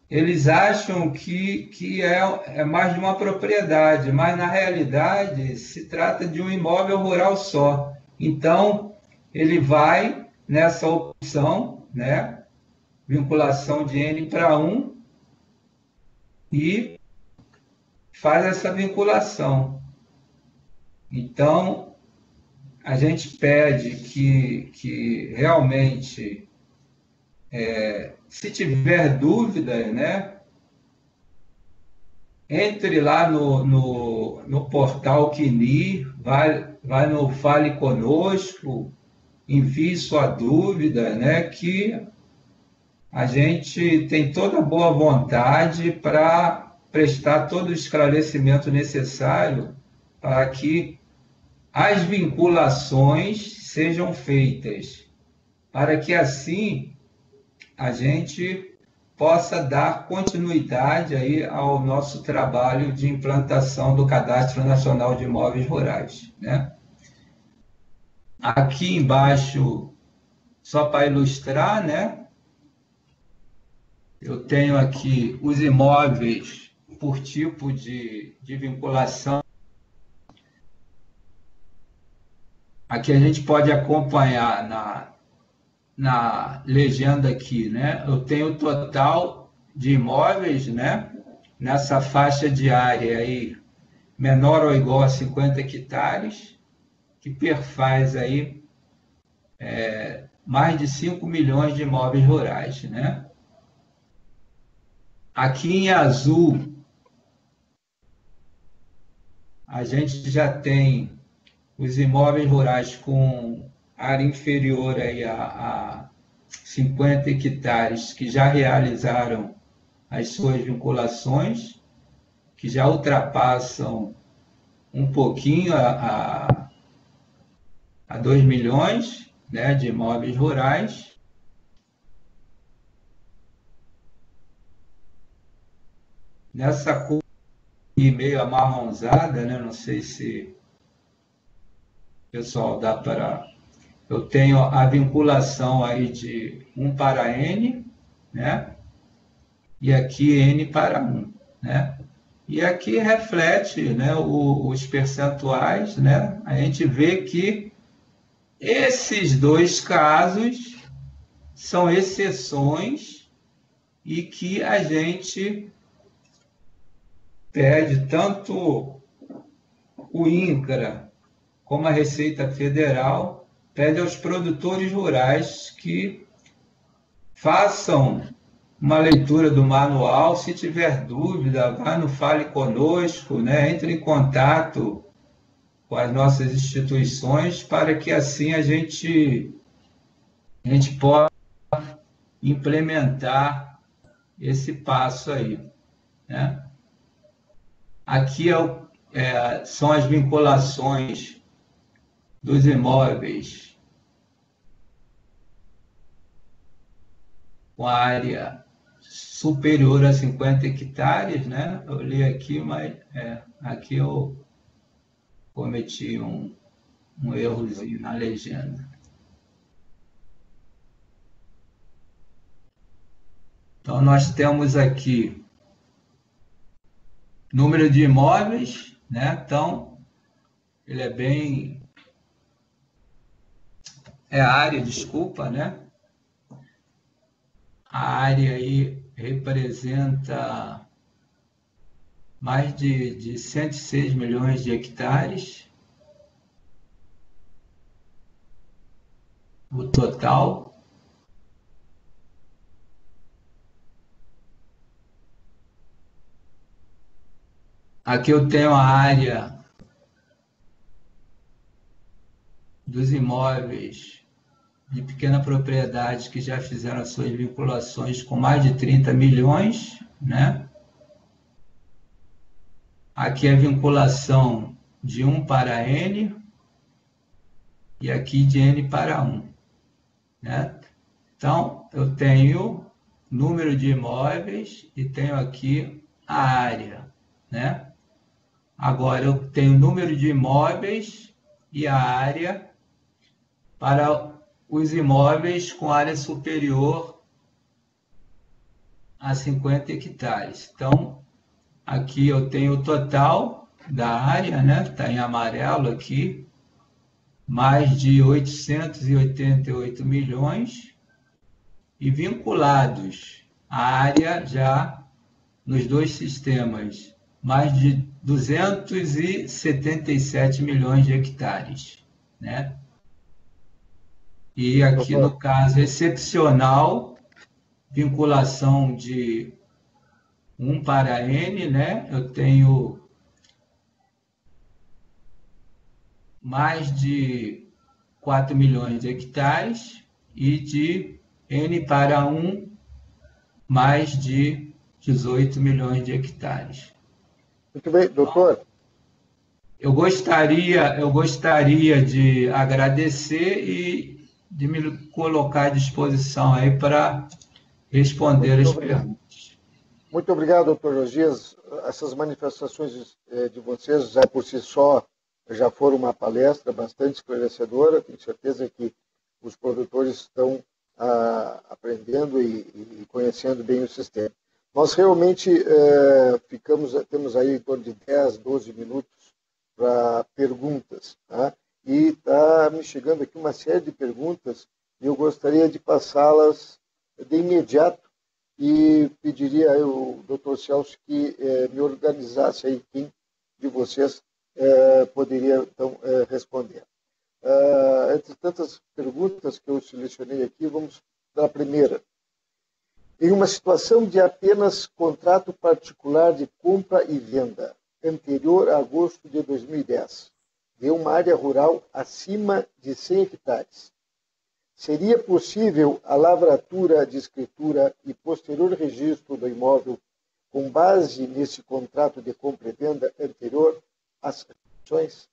eles acham que é mais de uma propriedade, mas na realidade se trata de um imóvel rural só. Então, ele vai nessa opção, né, vinculação de N para 1, e faz essa vinculação. Então, a gente pede que realmente, se tiver dúvida, né, entre lá no portal QNI, vai no Fale Conosco, envie sua dúvida, né, que a gente tem toda a boa vontade para prestar todo o esclarecimento necessário para que as vinculações sejam feitas, para que assim a gente possa dar continuidade aí ao nosso trabalho de implantação do Cadastro Nacional de Imóveis Rurais, né? Aqui embaixo, só para ilustrar, né, eu tenho aqui os imóveis por tipo de vinculação. Aqui a gente pode acompanhar na legenda aqui, né? Eu tenho o total de imóveis, né, nessa faixa de área aí, menor ou igual a 50 hectares, que perfaz aí mais de 5 milhões de imóveis rurais, né? Aqui em azul, a gente já tem os imóveis rurais com área inferior aí a 50 hectares que já realizaram as suas vinculações, que já ultrapassam um pouquinho a 2 milhões, né, de imóveis rurais. Nessa cor meio amarronzada, né, não sei se pessoal dá para... Eu tenho a vinculação aí de 1 para N, né? E aqui N para 1, né? E aqui reflete, né, os percentuais, né? A gente vê que esses dois casos são exceções e que a gente pede tanto o INCRA como a Receita Federal, pede aos produtores rurais que façam uma leitura do manual. Se tiver dúvida, vá no Fale Conosco, né? Entre em contato com as nossas instituições para que assim a gente possa implementar esse passo aí, né? Aqui são as vinculações dos imóveis com a área superior a 50 hectares, né? Eu li aqui, mas aqui eu cometi um errozinho na legenda. Então, nós temos aqui número de imóveis, né? Então, ele é bem... a área, desculpa, né? A área aí representa mais de 106 milhões de hectares, o total. Aqui eu tenho a área dos imóveis de pequena propriedade que já fizeram as suas vinculações com mais de 30 milhões, né? Aqui é a vinculação de 1 para N e aqui de N para 1, né? Então, eu tenho número de imóveis e tenho aqui a área, né? Agora, eu tenho número de imóveis e a área para os imóveis com área superior a 50 hectares. Então, aqui eu tenho o total da área, né? Está em amarelo aqui, mais de 888 milhões, e vinculados à área já nos dois sistemas, mais de 277 milhões de hectares, né? E aqui, no caso excepcional, vinculação de 1 para N, né? Eu tenho mais de 4 milhões de hectares e de N para 1, mais de 18 milhões de hectares. Muito bem, doutor. Eu gostaria de agradecer e de me colocar à disposição aí para responder as perguntas. Muito obrigado, doutor Josias. Essas manifestações de vocês, já por si só, já foram uma palestra bastante esclarecedora. Tenho certeza que os produtores estão aprendendo e conhecendo bem o sistema. Nós realmente temos aí em torno de 10, 12 minutos para perguntas, tá? E está me chegando aqui uma série de perguntas e eu gostaria de passá-las de imediato e pediria ao doutor Celso que me organizasse aí quem de vocês poderia, então, responder. Entre tantas perguntas que eu selecionei aqui, vamos para a primeira. Em uma situação de apenas contrato particular de compra e venda, anterior a agosto de 2010, de uma área rural acima de 100 hectares, seria possível a lavratura de escritura e posterior registro do imóvel com base nesse contrato de compra e venda anterior às ações?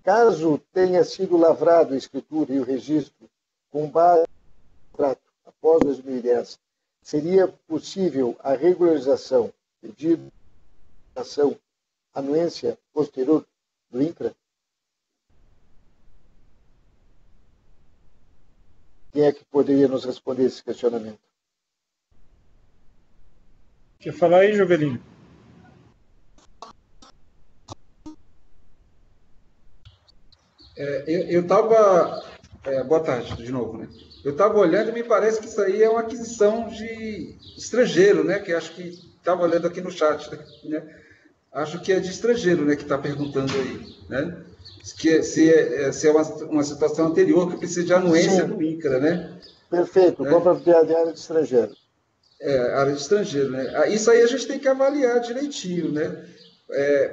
Caso tenha sido lavrado a escritura e o registro com base no contrato após 2010, seria possível a regularização, pedido, ação, anuência posterior do INCRA? Quem é que poderia nos responder esse questionamento? Quer falar aí, Jovelino? Eu estava... boa tarde, de novo, né? Eu estava olhando e me parece que isso aí é uma aquisição de estrangeiro, né? Que acho que estava olhando aqui no chat, né? Acho que é de estrangeiro, né? Que está perguntando aí, né? Se é uma situação anterior que precisa de anuência do INCRA, né? Perfeito, né? Compra de área de estrangeiro. Área de estrangeiro, né? Isso aí a gente tem que avaliar direitinho, né?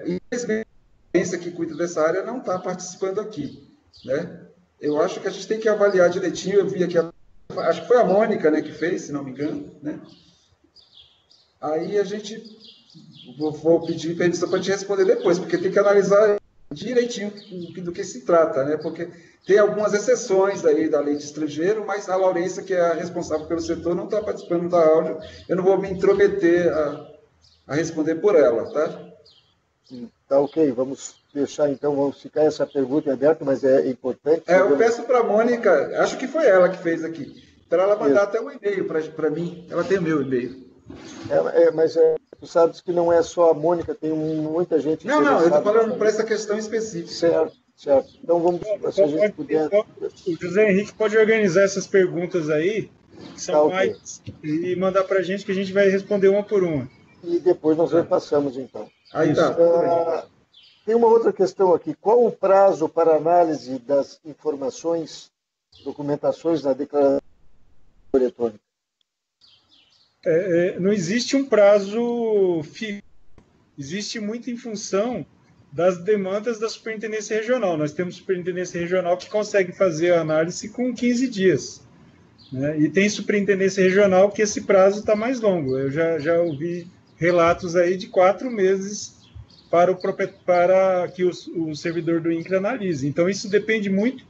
Infelizmente, a agência que cuida dessa área não está participando aqui, né? Eu acho que a gente tem que avaliar direitinho. Eu vi aqui, acho que foi a Mônica, né, que fez, se não me engano, né? Aí a gente, vou pedir permissão para te responder depois, porque tem que analisar direitinho do que se trata, né? Porque tem algumas exceções aí da lei de estrangeiro, mas a Laurência, que é a responsável pelo setor, não está participando da áudio. Eu não vou me intrometer a responder por ela, tá? Tá ok, vamos deixar então, vamos ficar essa pergunta aberta, mas é importante. Eu peço para a Mônica, acho que foi ela que fez aqui, para ela mandar até um e-mail para mim. Ela tem o meu e-mail. Mas tu sabes que não é só a Mônica, tem muita gente. Não, eu estou falando para essa questão específica. Certo. Então vamos, se a gente puder. O José Henrique pode organizar essas perguntas aí, que são mais, e mandar para a gente, que a gente vai responder uma por uma. E depois nós repassamos, então. Aí tá. Tem uma outra questão aqui. Qual o prazo para análise das informações, documentações na declaração eletrônica? Não existe um prazo fixo. Existe muito em função das demandas da superintendência regional. Nós temos superintendência regional que consegue fazer a análise com 15 dias. Né? E tem superintendência regional que esse prazo está mais longo. Eu já ouvi relatos aí de 4 meses para que o servidor do INCRA analise. Então, isso depende muito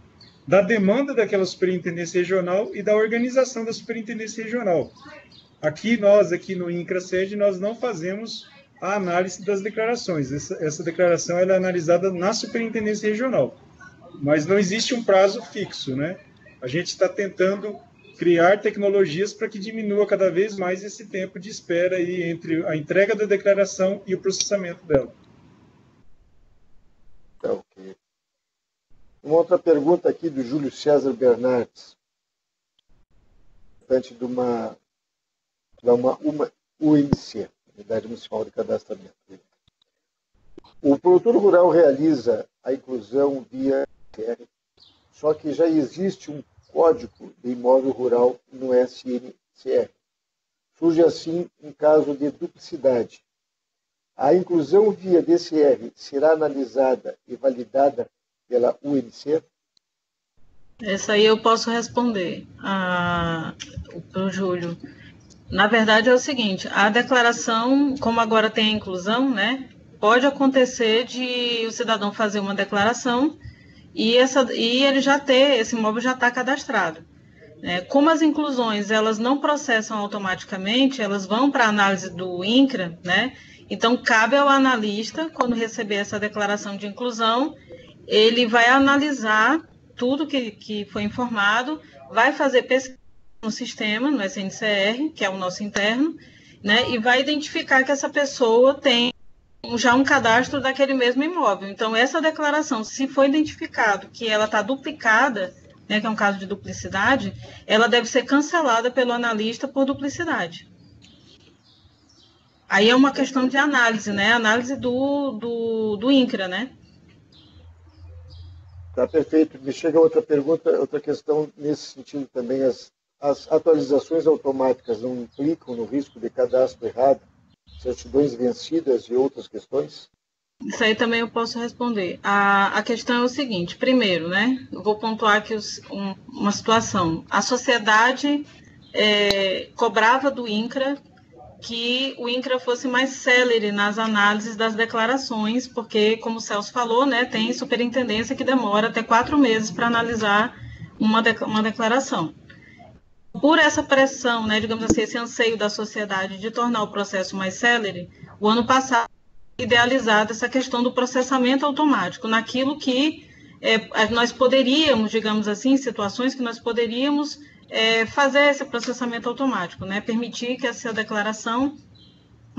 da demanda daquela superintendência regional e da organização da superintendência regional. Aqui no INCRA-Sede, nós não fazemos a análise das declarações. Essa declaração ela é analisada na superintendência regional, mas não existe um prazo fixo, né? A gente está tentando criar tecnologias para que diminua cada vez mais esse tempo de espera aí entre a entrega da declaração e o processamento dela. Tá, ok. Uma outra pergunta aqui do Júlio César Bernardes, diante de uma UMC, Unidade Municipal de Cadastramento. O produtor rural realiza a inclusão via SNCR, só que já existe um código de imóvel rural no SNCR. Surge assim um caso de duplicidade. A inclusão via DCR será analisada e validada pela UMC? Essa aí eu posso responder para o Júlio. Na verdade é o seguinte, a declaração, como agora tem a inclusão, né, pode acontecer de o cidadão fazer uma declaração e ele já esse imóvel já está cadastrado. Como as inclusões elas não processam automaticamente, elas vão para a análise do INCRA, né? Então cabe ao analista, quando receber essa declaração de inclusão, ele vai analisar tudo que foi informado, vai fazer pesquisa no sistema, no SNCR, que é o nosso interno, né, e vai identificar que essa pessoa tem já um cadastro daquele mesmo imóvel. Então, essa declaração, se for identificado que ela está duplicada, né, que é um caso de duplicidade, ela deve ser cancelada pelo analista por duplicidade. Aí é uma questão de análise, né, análise do INCRA, né. Tá, perfeito. Me chega outra pergunta, outra questão nesse sentido também. As atualizações automáticas não implicam no risco de cadastro errado, certidões vencidas e outras questões? Isso aí também eu posso responder. A questão é o seguinte, primeiro, né, eu vou pontuar aqui uma situação. A sociedade cobrava do INCRA que o INCRA fosse mais célere nas análises das declarações, porque, como o Celso falou, né, tem superintendência que demora até 4 meses para analisar uma declaração. Por essa pressão, né, digamos assim, esse anseio da sociedade de tornar o processo mais célere, o ano passado foi idealizada essa questão do processamento automático, naquilo que nós poderíamos, digamos assim, situações que nós poderíamos fazer esse processamento automático, né, permitir que essa declaração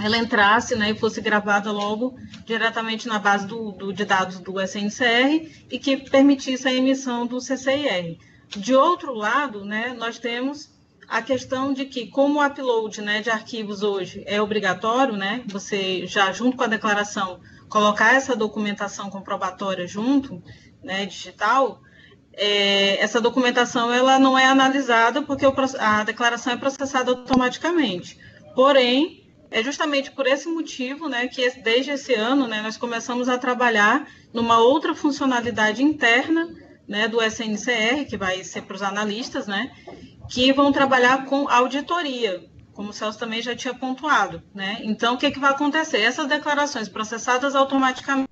ela entrasse, né, e fosse gravada logo diretamente na base de dados do SNCR e que permitisse a emissão do CCIR. De outro lado, né, nós temos a questão de que, como o upload, né, de arquivos hoje é obrigatório, né, você já junto com a declaração colocar essa documentação comprobatória junto, né, digital, essa documentação ela não é analisada porque a declaração é processada automaticamente. Porém, é justamente por esse motivo, né, que desde esse ano, né, nós começamos a trabalhar numa outra funcionalidade interna, né, do SNCR, que vai ser para os analistas, né, que vão trabalhar com auditoria, como o Celso também já tinha pontuado, né. Então, o que vai acontecer? Essas declarações processadas automaticamente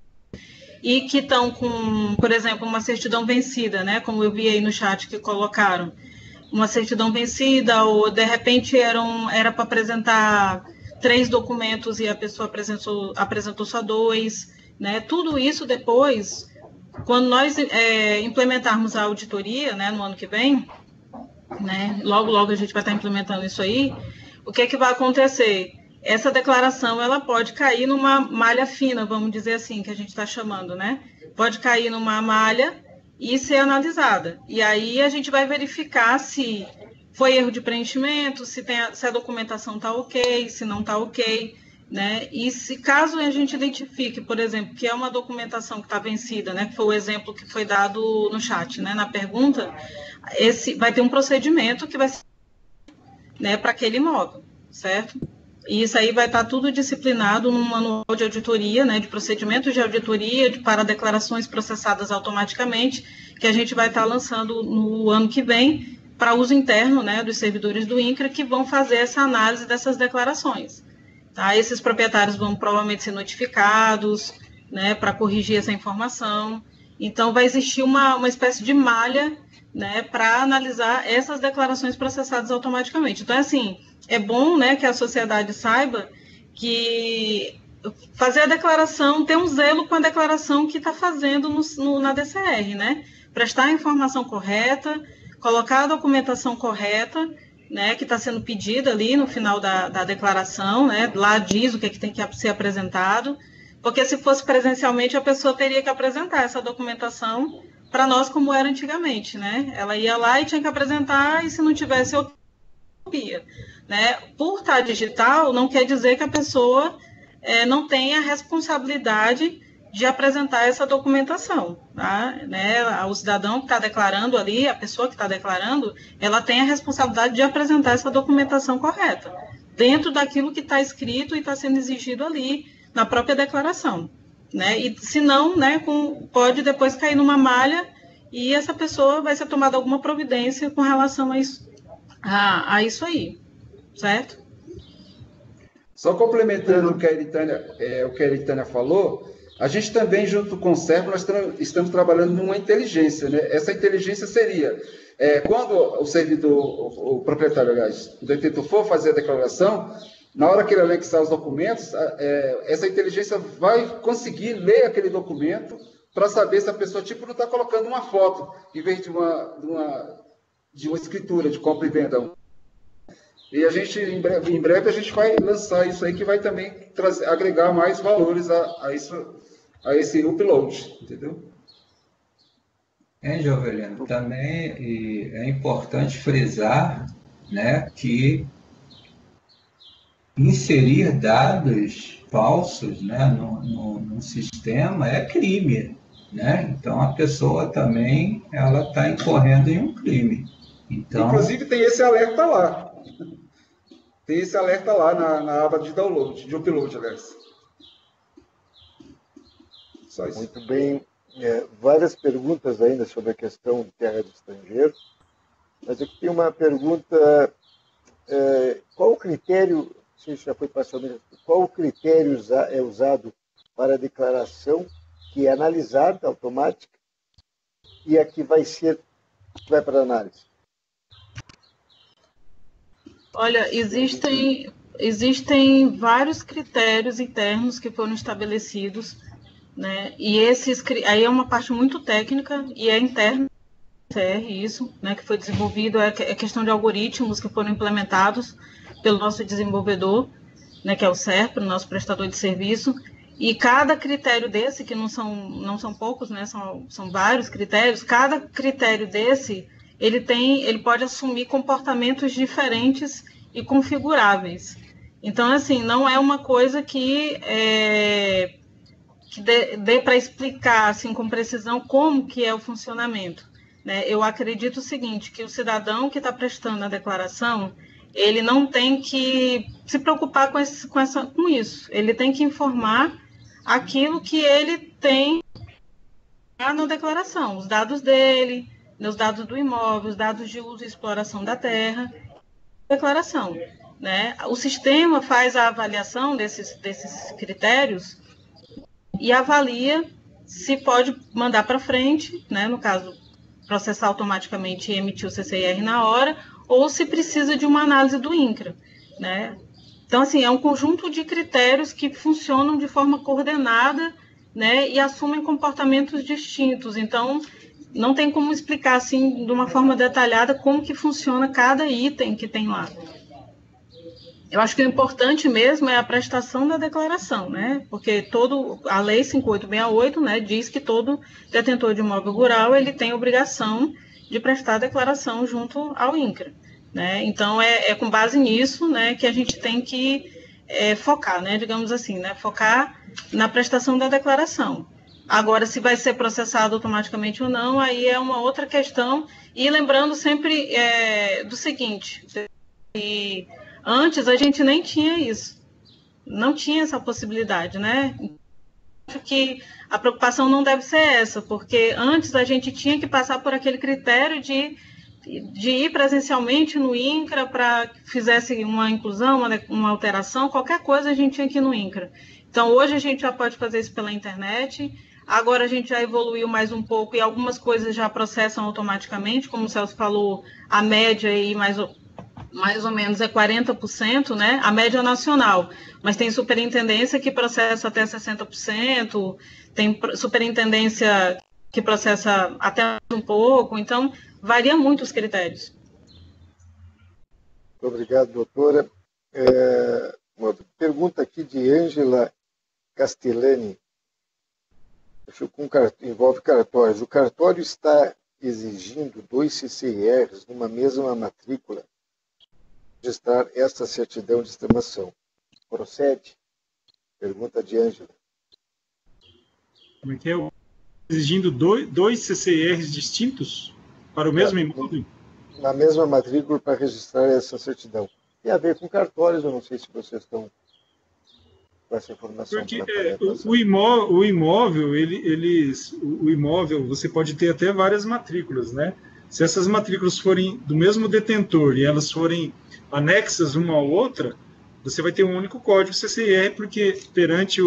e que estão com, por exemplo, uma certidão vencida, né, como eu vi aí no chat que colocaram, uma certidão vencida, ou de repente era para apresentar 3 documentos e a pessoa apresentou só 2, né, tudo isso depois, quando nós implementarmos a auditoria, né, no ano que vem, né, logo a gente vai estar implementando isso aí, o que vai acontecer? Essa declaração ela pode cair numa malha fina, vamos dizer assim, que a gente está chamando, né? Pode cair numa malha e ser analisada. E aí a gente vai verificar se foi erro de preenchimento, se a documentação está ok, se não está ok, né? E se caso a gente identifique, por exemplo, que é uma documentação que está vencida, né? Que foi o exemplo que foi dado no chat, né? Na pergunta, vai ter um procedimento que vai ser, né, para aquele imóvel, certo? E isso aí vai estar tudo disciplinado num manual de auditoria, né, de procedimentos de auditoria para declarações processadas automaticamente, que a gente vai estar lançando no ano que vem, para uso interno, né, dos servidores do INCRA, que vão fazer essa análise dessas declarações. Tá? Esses proprietários vão provavelmente ser notificados, né, para corrigir essa informação. Então, vai existir uma espécie de malha, né, para analisar essas declarações processadas automaticamente. Então, assim, é bom, né, que a sociedade saiba que fazer a declaração, ter um zelo com a declaração que está fazendo na DCR, né? Prestar a informação correta, colocar a documentação correta, né, que está sendo pedida ali no final da declaração, né? Lá diz o que tem que ser apresentado, porque se fosse presencialmente, a pessoa teria que apresentar essa documentação para nós, como era antigamente, né? Ela ia lá e tinha que apresentar, e se não tivesse, eu copia, né? Por estar digital, não quer dizer que a pessoa não tenha a responsabilidade de apresentar essa documentação, tá? Né? O cidadão que está declarando ali, a pessoa que está declarando, ela tem a responsabilidade de apresentar essa documentação correta, dentro daquilo que está escrito e está sendo exigido ali na própria declaração, né? E se não, né, pode depois cair numa malha e essa pessoa vai ser tomada alguma providência com relação a isso aí, certo? Só complementando o que a Eritânia falou, a gente também, junto com o SERPRO, nós estamos trabalhando numa inteligência, né? Essa inteligência seria, quando o servidor, o proprietário, aliás, o detentor for fazer a declaração, na hora que ele anexar os documentos, essa inteligência vai conseguir ler aquele documento para saber se a pessoa, tipo, não está colocando uma foto, em vez de uma escritura de compra e venda. E a gente, em breve, a gente vai lançar isso aí, que vai também agregar mais valores a esse upload, entendeu? Jovelino, também é importante frisar, né, que inserir dados falsos, né, no sistema é crime, né? Então a pessoa também ela está incorrendo em um crime. Então, inclusive tem esse alerta lá. Tem esse alerta lá na aba de download, de upload, aliás. Só isso. Muito bem. Várias perguntas ainda sobre a questão de terra de estrangeiro. Mas aqui tem uma pergunta. Qual o critério, se já foi parcialmente, qual o critério é usado para a declaração que é analisada, automática, e a que vai para análise? Olha, existem vários critérios internos que foram estabelecidos, né? E aí é uma parte muito técnica e é interno isso, né? Que foi desenvolvido, é questão de algoritmos que foram implementados pelo nosso desenvolvedor, né? Que é o SERPRO, nosso prestador de serviço. E cada critério desse, que não são poucos, né? São vários critérios. Cada critério desse ele pode assumir comportamentos diferentes e configuráveis. Então, assim, não é uma coisa que dê para explicar assim, com precisão como que é o funcionamento, né? Eu acredito o seguinte, que o cidadão que está prestando a declaração, ele não tem que se preocupar com isso. Ele tem que informar aquilo que ele tem na declaração, os dados dele, os dados do imóvel, os dados de uso e exploração da terra, declaração, né? O sistema faz a avaliação desses critérios e avalia se pode mandar para frente, né? No caso, processar automaticamente e emitir o CCIR na hora, ou se precisa de uma análise do INCRA, né? Então, assim, é um conjunto de critérios que funcionam de forma coordenada, né? E assumem comportamentos distintos. Então, não tem como explicar assim de uma forma detalhada como que funciona cada item que tem lá. Eu acho que o importante mesmo é a prestação da declaração, né? Porque a Lei 5868, né, diz que todo detentor de imóvel rural ele tem obrigação de prestar a declaração junto ao INCRA, né? Então é com base nisso, né, que a gente tem que focar, né, digamos assim, né, focar na prestação da declaração. Agora, se vai ser processado automaticamente ou não, aí é uma outra questão. E lembrando sempre do seguinte, antes a gente nem tinha isso, não tinha essa possibilidade, né? Acho que a preocupação não deve ser essa, porque antes a gente tinha que passar por aquele critério de ir presencialmente no INCRA para que fizesse uma inclusão, uma alteração, qualquer coisa a gente tinha que ir no INCRA. Então, hoje a gente já pode fazer isso pela internet, agora a gente já evoluiu mais um pouco e algumas coisas já processam automaticamente, como o Celso falou, a média aí mais ou menos é 40%, né? A média nacional, mas tem superintendência que processa até 60%, tem superintendência que processa até um pouco, então varia muito os critérios. Muito obrigado, doutora. Uma pergunta aqui de Ângela Castellani. Envolve cartórios. O cartório está exigindo 2 CCIRs numa mesma matrícula registrar esta certidão de extremação. Procede? Pergunta de Ângela. Como é que é? Exigindo dois CCIRs distintos para o mesmo imóvel? Na mesma matrícula para registrar essa certidão. Tem a ver com cartórios, eu não sei se vocês estão com essa informação. Porque o imóvel, o imóvel, você pode ter até várias matrículas, né? Se essas matrículas forem do mesmo detentor e elas forem anexas uma à outra, você vai ter um único código CCIR, porque perante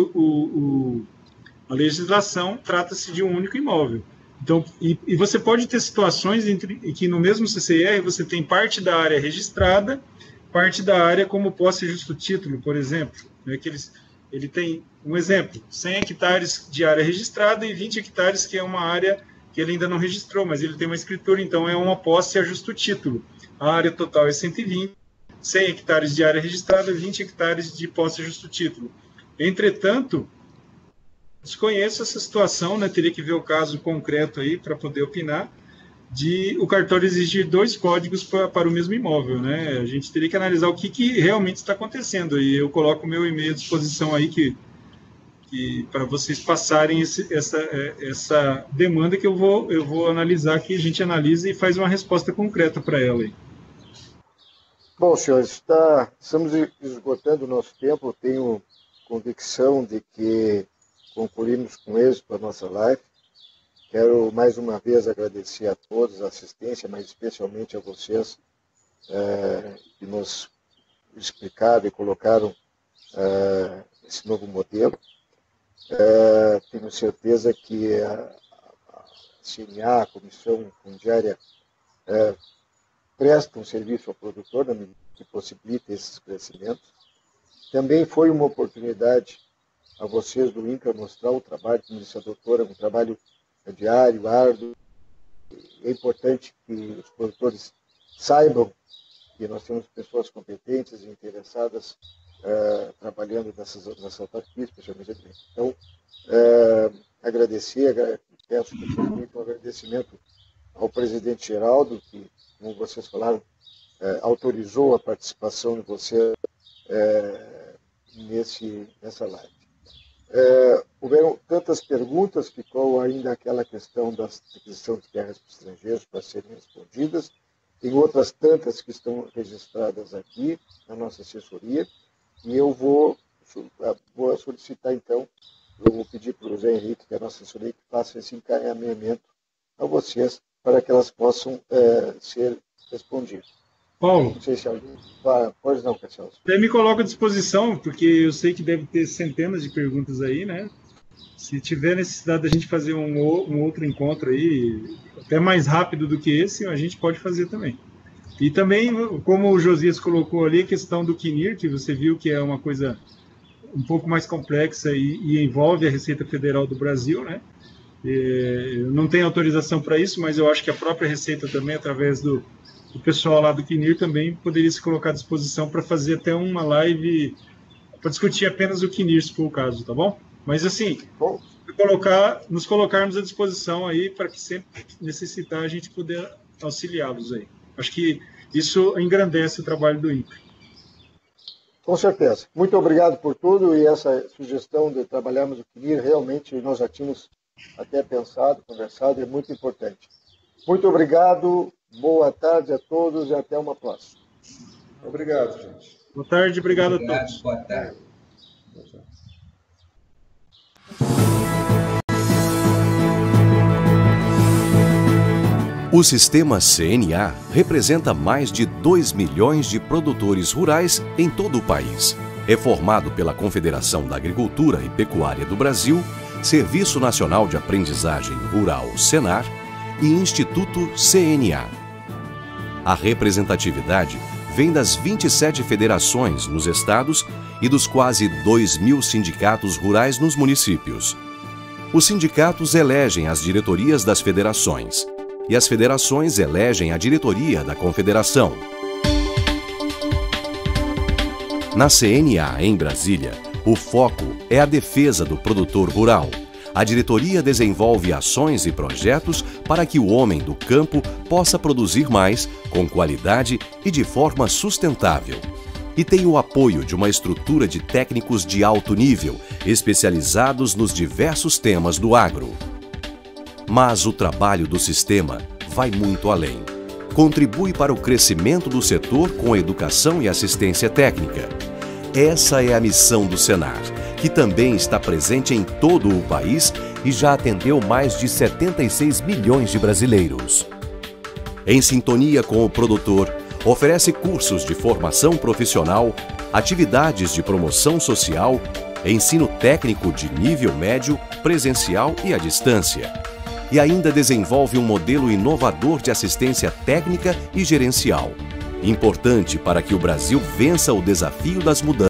a legislação trata-se de um único imóvel. Então, e você pode ter situações em que no mesmo CCIR você tem parte da área registrada, parte da área como posse justo título, por exemplo, né, que ele tem, um exemplo, 100 hectares de área registrada e 20 hectares que é uma área que ele ainda não registrou, mas ele tem uma escritura, então é uma posse a justo título. A área total é 120, 100 hectares de área registrada, 20 hectares de posse a justo título. Entretanto, desconheço essa situação, né? Teria que ver o caso concreto aí para poder opinar, de o cartório exigir 2 códigos para o mesmo imóvel, né? A gente teria que analisar o que realmente está acontecendo, e eu coloco o meu e-mail à disposição aí para vocês passarem essa demanda que eu vou analisar, que a gente analisa e faz uma resposta concreta para ela aí. Bom, senhores, estamos esgotando o nosso tempo. Eu tenho convicção de que concluímos com êxito a nossa live. Quero mais uma vez agradecer a todos a assistência, mas especialmente a vocês que nos explicaram e colocaram esse novo modelo. Tenho certeza que a CNA, a Comissão Fundiária, presta um serviço ao produtor, na medida que possibilita esses crescimentos. Também foi uma oportunidade a vocês do INCRA mostrar o trabalho, como disse a doutora, um trabalho diário, árduo. É importante que os produtores saibam que nós temos pessoas competentes e interessadas trabalhando nessa autarquia, especialmente. Então, peço um agradecimento ao presidente Geraldo, que, como vocês falaram, autorizou a participação de você nessa live. Houveram tantas perguntas, ficou ainda aquela questão da aquisição de terras para estrangeiros para serem respondidas. Tem outras tantas que estão registradas aqui na nossa assessoria, e eu vou solicitar, então, eu vou pedir para o José Henrique, que é a nossa assessoria, que faça esse encaminhamento a vocês, para que elas possam ser respondidas. Paulo, não sei se alguém... Pode não, Cassiano. Até me coloco à disposição, porque eu sei que deve ter centenas de perguntas aí, né? Se tiver necessidade da gente fazer um outro encontro aí, até mais rápido do que esse, a gente pode fazer também. E também, como o Josias colocou ali, a questão do CNIR, que você viu que é uma coisa um pouco mais complexa e envolve a Receita Federal do Brasil, né? Eu não tenho autorização para isso, mas eu acho que a própria Receita também, através do pessoal lá do CNIR, também poderia se colocar à disposição para fazer até uma live para discutir apenas o CNIR, se for o caso, tá bom? Mas, assim, nos colocarmos à disposição aí para que sempre que necessitar a gente poder auxiliá-los aí. Acho que isso engrandece o trabalho do INCRA. Com certeza. Muito obrigado por tudo, e essa sugestão de trabalharmos o CNIR, realmente nós já tínhamos até pensado, conversado, é muito importante. Muito obrigado, boa tarde a todos e até uma próxima. Obrigado, gente. Boa tarde, obrigado a todos. Boa tarde. O sistema CNA representa mais de 2 milhões de produtores rurais em todo o país. É formado pela Confederação da Agricultura e Pecuária do Brasil, Serviço Nacional de Aprendizagem Rural, Senar, e Instituto CNA. A representatividade vem das 27 federações nos estados e dos quase 2.000 sindicatos rurais nos municípios. Os sindicatos elegem as diretorias das federações e as federações elegem a diretoria da confederação. Na CNA, em Brasília, o foco é a defesa do produtor rural. A diretoria desenvolve ações e projetos para que o homem do campo possa produzir mais, com qualidade e de forma sustentável. E tem o apoio de uma estrutura de técnicos de alto nível, especializados nos diversos temas do agro. Mas o trabalho do sistema vai muito além. Contribui para o crescimento do setor com educação e assistência técnica. Essa é a missão do Senar, que também está presente em todo o país e já atendeu mais de 76 milhões de brasileiros. Em sintonia com o produtor, oferece cursos de formação profissional, atividades de promoção social, ensino técnico de nível médio, presencial e à distância. E ainda desenvolve um modelo inovador de assistência técnica e gerencial, importante para que o Brasil vença o desafio das mudanças.